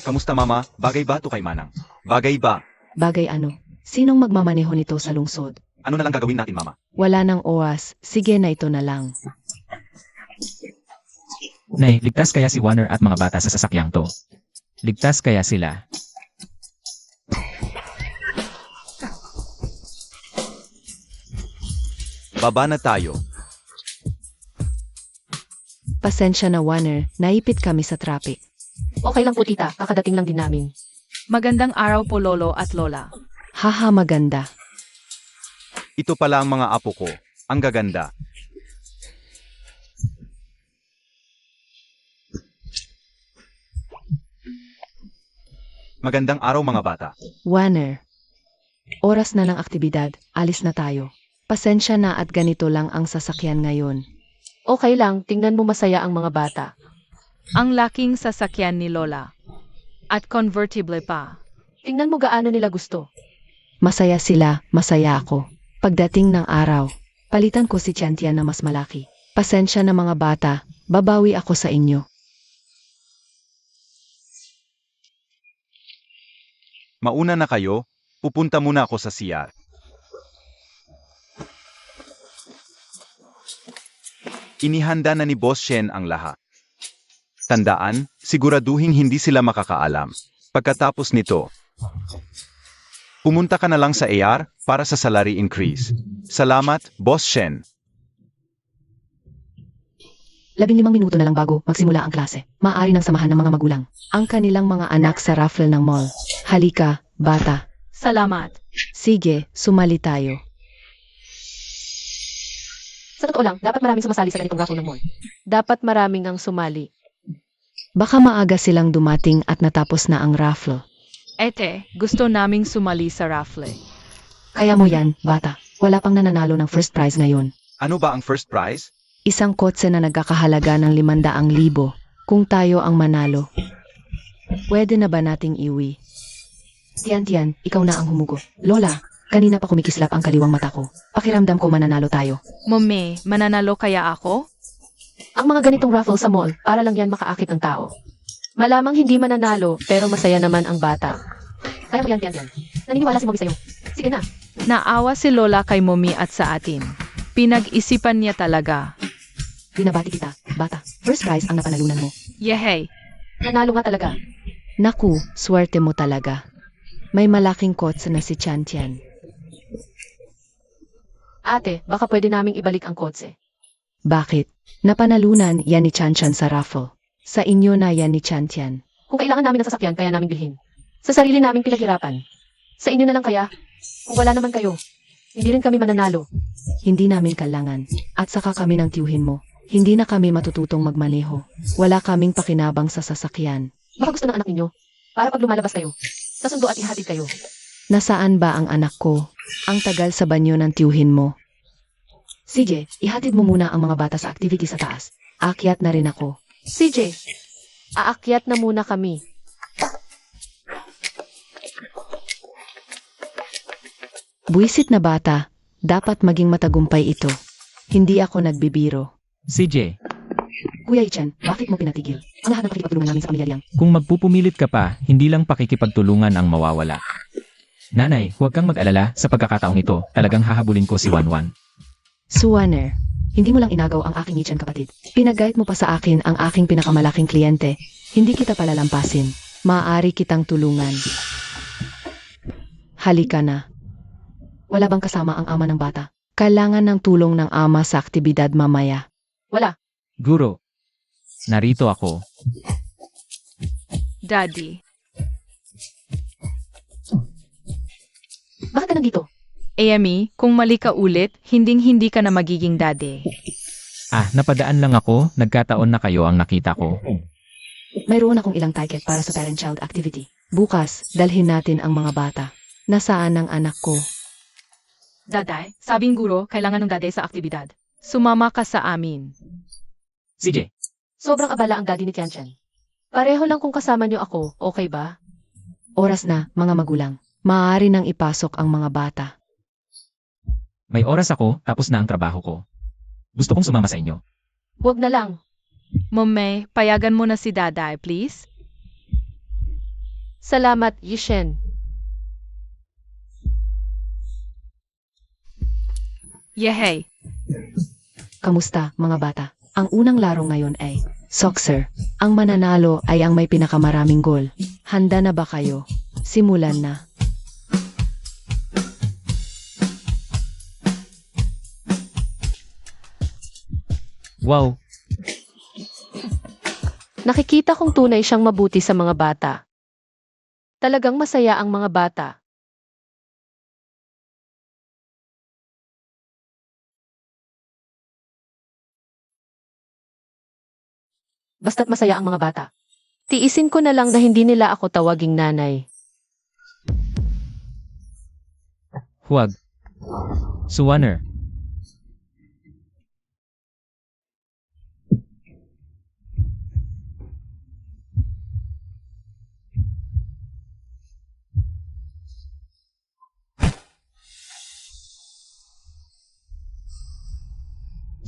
Kamusta mama? Bagay ba to kay Manang? Bagay ba? Bagay ano? Sinong magmamaneho nito sa lungsod? Ano na lang gagawin natin mama? Wala nang oras, sige na ito na lang. Nay, ligtas kaya si Warner at mga bata sa sasakyang to? Ligtas kaya sila? Baba na tayo. Pasensya na Warner, naipit kami sa traffic. Okay lang po tita, kakadating lang din namin. Magandang araw po lolo at lola. Haha maganda. Ito pala ang mga apo ko. Ang gaganda. Magandang araw mga bata. Warner. Oras na ng aktibidad, alis na tayo. Pasensya na at ganito lang ang sasakyan ngayon. Okay lang, tingnan mo masaya ang mga bata. Ang laking sasakyan ni lola. At convertible pa. Tingnan mo gaano nila gusto. Masaya sila, masaya ako. Pagdating ng araw, palitan ko si Chantian na mas malaki. Pasensya na mga bata, babawi ako sa inyo. Mauna na kayo, pupunta muna ako sa CR. Inihanda na ni Boss Shen ang lahat. Tandaan, siguraduhin hindi sila makakaalam. Pagkatapos nito, pumunta ka na lang sa AR para sa salary increase. Salamat, Boss Shen. 15 minuto na lang bago magsimula ang klase. Maaari nang samahan ng mga magulang. Ang kanilang mga anak sa raffle ng mall. Halika, bata. Salamat. Sige, sumali tayo. Sa totoo lang, dapat maraming sumasali sa ganitong raffle ng mall. Dapat maraming ang sumali. Baka maaga silang dumating at natapos na ang raffle. Ete, gusto naming sumali sa raffle. Kaya mo yan, bata. Wala pang nananalo ng first prize ngayon. Ano ba ang first prize? Isang kotse na nagkakahalaga ng 500,000 kung tayo ang manalo. Pwede na ba nating iwi? Tian, ikaw na ang humugot. Lola, kanina pa kumikislap ang kaliwang mata ko. Pakiramdam ko mananalo tayo. Mome, mananalo kaya ako? Ang mga ganitong raffle sa mall, para lang yan makaakit ang tao. Malamang hindi mananalo, pero masaya naman ang bata. Kaya mo yan, Tian. Naniniwala si Mommy sa'yo. Sige na. Naawa si lola kay Mommy at sa atin. Pinag-isipan niya talaga. Binabati kita, bata. First prize ang napanalunan mo. Yehey, Nanalo nga talaga. Naku, swerte mo talaga. May malaking kotse na si Chantian. Ate, baka pwede naming ibalik ang kotse. Bakit? Napanalunan yan ni Chantian sa raffle. Sa inyo na yan ni Chantian. Kung kailangan namin ng sasakyan, kaya namin bilhin. Sa sarili naming pinaghirapan. Sa inyo na lang kaya. Kung wala naman kayo, hindi rin kami mananalo. Hindi namin kailangan. At saka kami ng tiyuhin mo. Hindi na kami matututong magmaneho. Wala kaming pakinabang sa sasakyan. Baka gusto ng anak ninyo. Para pag lumalabas kayo, sasundo at ihatid kayo. Nasaan ba ang anak ko? Ang tagal sa banyo ng tiyuhin mo. Sige, ihatid mo muna ang mga bata sa activity sa taas. Akyat na rin ako. CJ, aakyat na muna kami. Buwisit na bata, dapat maging matagumpay ito. Hindi ako nagbibiro. CJ, Kuya Ichan, bakit mo pinatigil? Ang lahat ng pakikipagtulungan namin sa pamilya Liang. kung magpupumilit ka pa, hindi lang pakikipagtulungan ang mawawala. Nanay, huwag kang mag-alala sa pagkakataong ito, talagang hahabulin ko si Wanwan. Suwaner, hindi mo lang inagaw ang aking Ichan kapatid. Pinagayat mo pa sa akin ang aking pinakamalaking kliyente. Hindi kita palalampasin. Maaari kitang tulungan. Halika na. Wala bang kasama ang ama ng bata? Kailangan ng tulong ng ama sa aktibidad mamaya. Wala. Guro, narito ako. Daddy. Bakit ka nandito? Amy, kung mali ka ulit, hinding-hindi ka na magiging daddy. Napadaan lang ako, nagkataon na kayo ang nakita ko. Mayroon akong ilang ticket para sa parent-child activity. Bukas, dalhin natin ang mga bata. Nasaan ang anak ko? Daday, sabing guro, kailangan ng daday sa aktibidad. Sumama ka sa amin. CJ, Sobrang abala ang daddy ni Tianchan. Pareho lang kung kasama niyo ako, okay ba? Oras na, mga magulang. Maaari nang ipasok ang mga bata. May oras ako, tapos na ang trabaho ko. Gusto kong sumama sa inyo. Huwag na lang. Momay, payagan mo na si Daday, please. Salamat, Yishen. Yehey! Kamusta, mga bata? Ang unang laro ngayon ay soccer. Ang mananalo ay ang may pinakamaraming gol. Handa na ba kayo? Simulan na. Wow, Nakikita kong tunay siyang mabuti sa mga bata. Talagang masaya ang mga bata. Basta't masaya ang mga bata. Tiisin ko na lang na hindi nila ako tawaging nanay. huwag. Suwaner.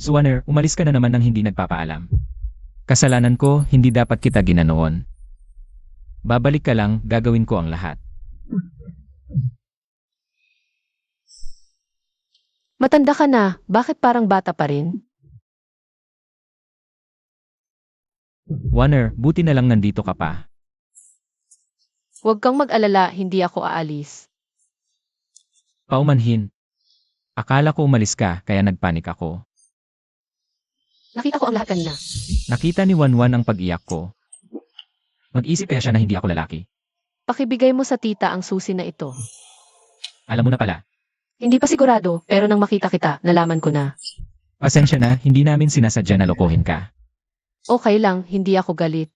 Suwaner, umalis ka na naman ng hindi nagpapaalam. Kasalanan ko, hindi dapat kita ginanoon. Babalik ka lang, gagawin ko ang lahat. Matanda ka na, bakit parang bata pa rin? Warner, buti na lang nandito ka pa. Huwag kang mag-alala, hindi ako aalis. Paumanhin. Akala ko umalis ka, kaya nagpanik ako. Nakita ko ang lahat kanina. Nakita ni Wanwan ang pag-iyak ko. Mag-isip kaya siya na hindi ako lalaki. Pakibigay mo sa tita ang susi na ito. Alam mo na pala. Hindi pa sigurado, pero nang makita kita, nalaman ko na. Pasensya na, hindi namin sinasadya na lokohin ka. Okay lang, hindi ako galit.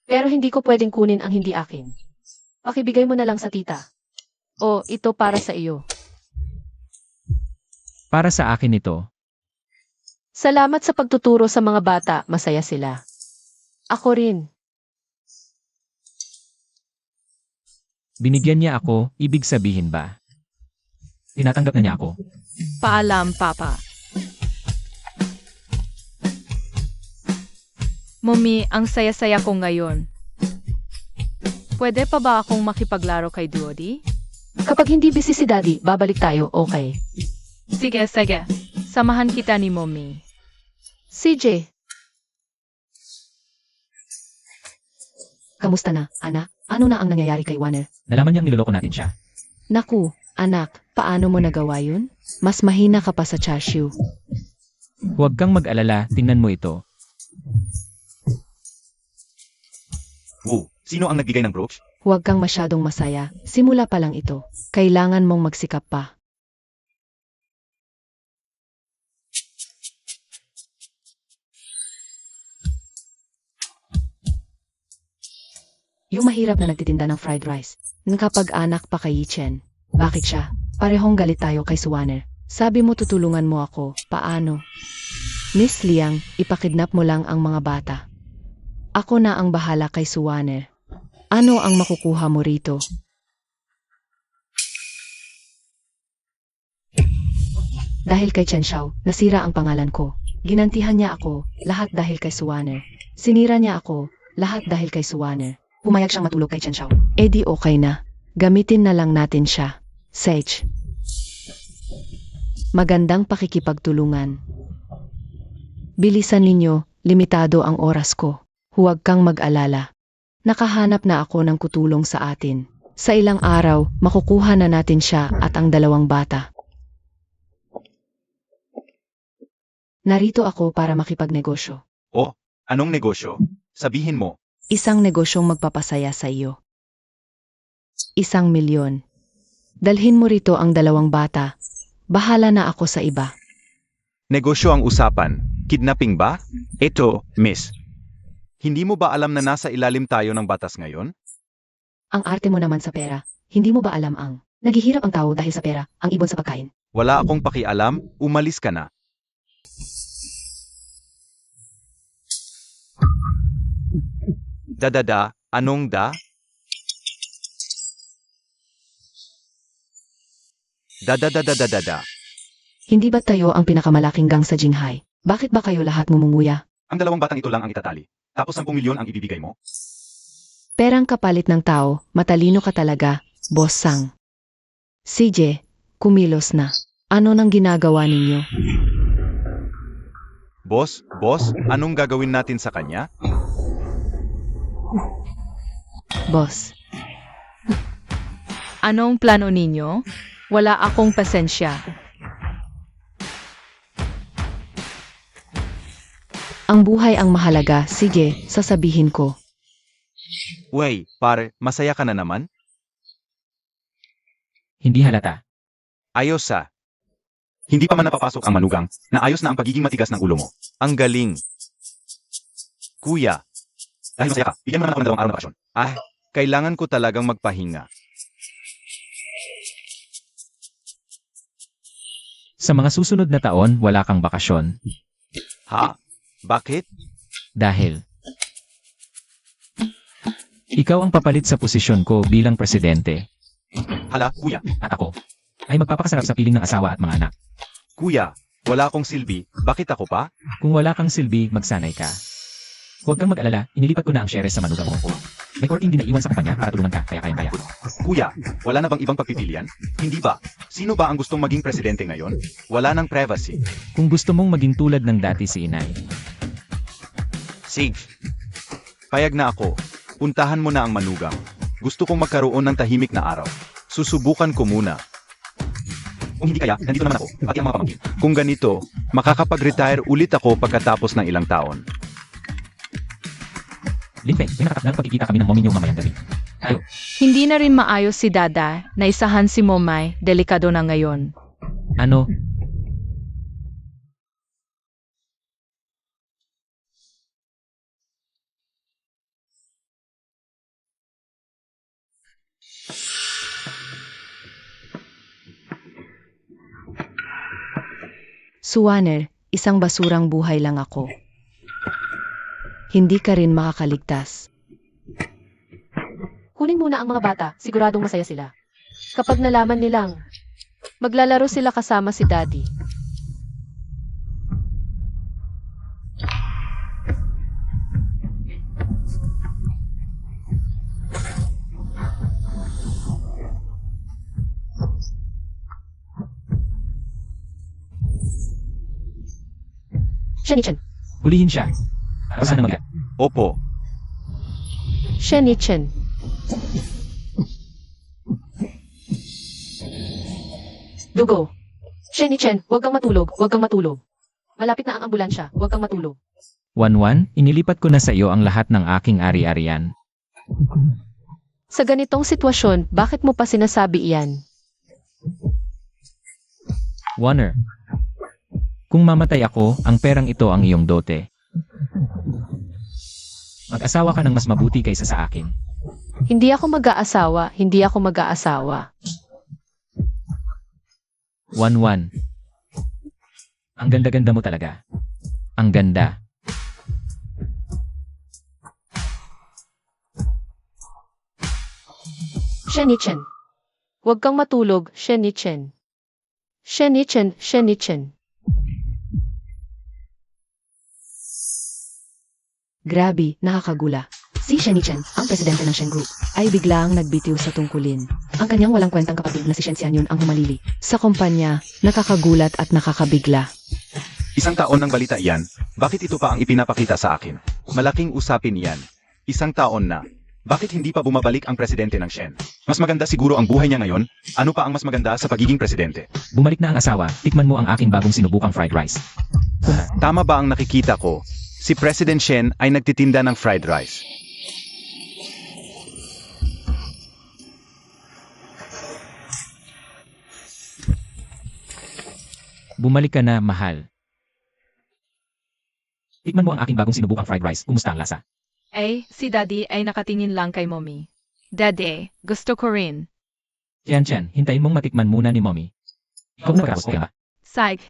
Pero hindi ko pwedeng kunin ang hindi akin. Pakibigay mo na lang sa tita. O, ito para sa iyo. Para sa akin ito. Salamat sa pagtuturo sa mga bata, masaya sila. Ako rin. Binigyan niya ako, ibig sabihin ba? Tinatanggap na niya ako. Paalam, Papa. Mommy, ang saya-saya ko ngayon. Pwede pa ba akong makipaglaro kay Duody? Kapag hindi busy si Daddy, babalik tayo, okay? Sige, sige. Samahan kita ni Mommy. CJ, Kamusta na, anak? Ano na ang nangyayari kay Warner? Nalaman niyang niloloko natin siya. Naku, anak, paano mo nagawa yun? Mas mahina ka pa sa chashu. Huwag kang mag-alala, tingnan mo ito. Wow, sino ang nagbigay ng brooch? Huwag kang masyadong masaya. Simula pa lang ito. Kailangan mong magsikap pa. Yung mahirap na nagtitinda ng fried rice. Kapag anak pa kay Yichen. Bakit siya? Parehong galit tayo kay Suwaner. Sabi mo tutulungan mo ako. Paano? Miss Liang, ipakidnap mo lang ang mga bata. Ako na ang bahala kay Suwaner. Ano ang makukuha mo rito? Dahil kay Chen Xiao, nasira ang pangalan ko. Ginantihan niya ako, lahat dahil kay Suwaner. Sinira niya ako, lahat dahil kay Suwaner. Pumayag siyang matulog kay Chen Xiao. Eh di okay na. Gamitin na lang natin siya. Sage. Magandang pakikipagtulungan. Bilisan ninyo, limitado ang oras ko. Huwag kang mag-alala. Nakahanap na ako ng kutulong sa atin. Sa ilang araw, makukuha na natin siya at ang dalawang bata. Narito ako para makipagnegosyo. O, anong negosyo? Sabihin mo. Isang negosyong magpapasaya sa iyo. 1,000,000. Dalhin mo rito ang dalawang bata. Bahala na ako sa iba. Negosyo ang usapan. Kidnapping ba? Eto, miss. Hindi mo ba alam na nasa ilalim tayo ng batas ngayon? Ang arte mo naman sa pera. Hindi mo ba alam ang naghihirap ang tao dahil sa pera, ang ibon sa pagkain? Wala akong pakialam, umalis ka na. Anong da? Da. Hindi ba tayo ang pinakamalaking gang sa Jinghai? Bakit ba kayo lahat mumunguya? Ang dalawang batang ito lang ang itatali. Tapos 10 milyon ang ibibigay mo? Perang kapalit ng tao, matalino ka talaga, Boss Sang. CJ, kumilos na. Ano nang ginagawa ninyo? Boss, anong gagawin natin sa kanya? Boss, Anong plano ninyo? Wala akong pasensya. ang buhay ang mahalaga, sige, sasabihin ko. Wey, pare, masaya ka na naman? Hindi halata. Ayos sa. Hindi pa man napapasok ang manugang, na ayos na ang pagiging matigas ng ulo mo. Ang galing. Kuya, dahil masaya ka, bigyan mo naman ako ng 2 araw na bakasyon. Kailangan ko talagang magpahinga. Sa mga susunod na taon, wala kang bakasyon. Ha? Bakit? Dahil ikaw ang papalit sa posisyon ko bilang presidente. Hala, kuya. At ako ay magpapakasarap sa piling ng asawa at mga anak. Kuya, wala akong silbi, bakit ako pa? Kung wala kang silbi, magsanay ka. Huwag kang mag-alala, inilipat ko na ang shares sa manugang mo. May 14 din na iwan sa kumpanya para tulungan ka, kaya kayang-kaya. Kuya, wala na bang ibang pagpipilian? Hindi ba? Sino ba ang gustong maging presidente ngayon? Wala nang privacy. Kung gusto mong maging tulad ng dati si inay, Sig. Payag na ako. Puntahan mo na ang manugang. Gusto kong magkaroon ng tahimik na araw. Susubukan ko muna. Kung hindi kaya, nandito naman ako, pati ang mga pamangkin. Kung ganito, makakapag-retire ulit ako pagkatapos ng ilang taon. Linfeng, may nakatakdang pagkikita kami ng mommy niyo mamayang gabi. Tayo, Hindi na rin maayos si Dada na isahan si Momay, delikado na ngayon. ano? Suwaner, isang basurang buhay lang ako. Hindi ka rin makakaligtas. Kunin muna ang mga bata, siguradong masaya sila. Kapag nalaman nilang maglalaro sila kasama si Daddy. Shenichen, Hulihin siya. Tapos na mag- Opo. Shenichen. Dugo. Shenichen, huwag kang matulog, huwag kang matulog. Malapit na ang ambulansya, huwag kang matulog. 1-1, inilipat ko na sa iyo ang lahat ng aking ari-arian. Sa ganitong sitwasyon, bakit mo pa sinasabi iyan? Warner. Kung mamatay ako, ang perang ito ang iyong dote. Mag-asawa ka ng mas mabuti kaysa sa akin. Hindi ako mag-aasawa, hindi ako mag-aasawa. 1-1. Ang ganda-ganda mo talaga. Ang ganda. Shenichen. Huwag kang matulog, Shenichen. Shenichen, Shenichen. Grabe, nakakagula. Si Shenichen, ang presidente ng Shen Group, ay biglaang nagbitiw sa tungkulin. Ang kanyang walang kwentang kapatid na si Shen Xianyun ang humalili. Sa kumpanya, nakakagulat at nakakabigla. Isang taon ng balita iyan. Bakit ito pa ang ipinapakita sa akin? Malaking usapin iyan. Isang taon na. Bakit hindi pa bumabalik ang presidente ng Shen? Mas maganda siguro ang buhay niya ngayon? Ano pa ang mas maganda sa pagiging presidente? Bumalik na ang asawa, tikman mo ang aking bagong sinubukang fried rice. Tama ba ang nakikita ko? Si President Shen ay nagtitinda ng fried rice. Bumalik ka na, mahal. Tikman mo ang aking bagong sinubukang fried rice. Kumusta ang lasa? Si Daddy ay nakatingin lang kay Mommy. Daddy, gusto ko rin. Tiyan, hintayin mong matikman muna ni mommy. Ikaw na magkakos, okay ba? Psych.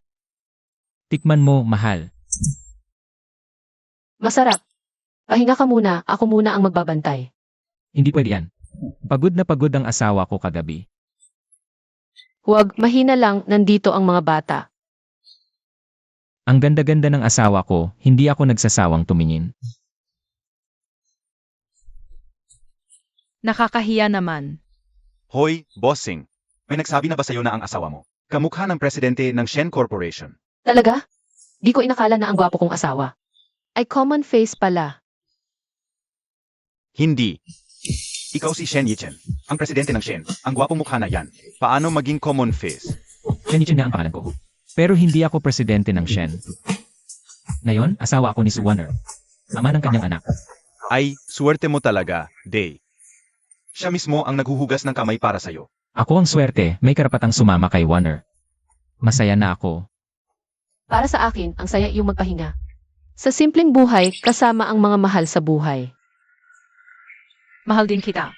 Tikman mo, mahal. Masarap. Pahinga ka muna, ako muna ang magbabantay. Hindi pwede yan. Pagod na pagod ang asawa ko kagabi. Huwag, mahina lang, nandito ang mga bata. Ang ganda-ganda ng asawa ko, hindi ako nagsasawang tumingin. Nakakahiya naman. Hoy, bossing. May nagsabi na ba sa'yo na ang asawa mo? Kamukha ng presidente ng Shen Corporation. Talaga? Di ko inakala na ang gwapo kong asawa. Ay common face pala. Hindi. Ikaw si Shen Yichen, ang presidente ng Shen. Ang gwapong mukha na yan. Paano maging common face? Chen nga ang pangalan ko. Pero hindi ako presidente ng Shen. Ngayon, asawa ako ni Su Warner. Ama ng kanyang anak. Ay, suwerte mo talaga, Day. Siya mismo ang naghuhugas ng kamay para sa'yo. Ako ang swerte, may karapatang sumama kay Warner. Masaya na ako. Para sa akin, ang saya iyong magpahinga. Sa simpleng buhay, kasama ang mga mahal sa buhay. Mahal din kita.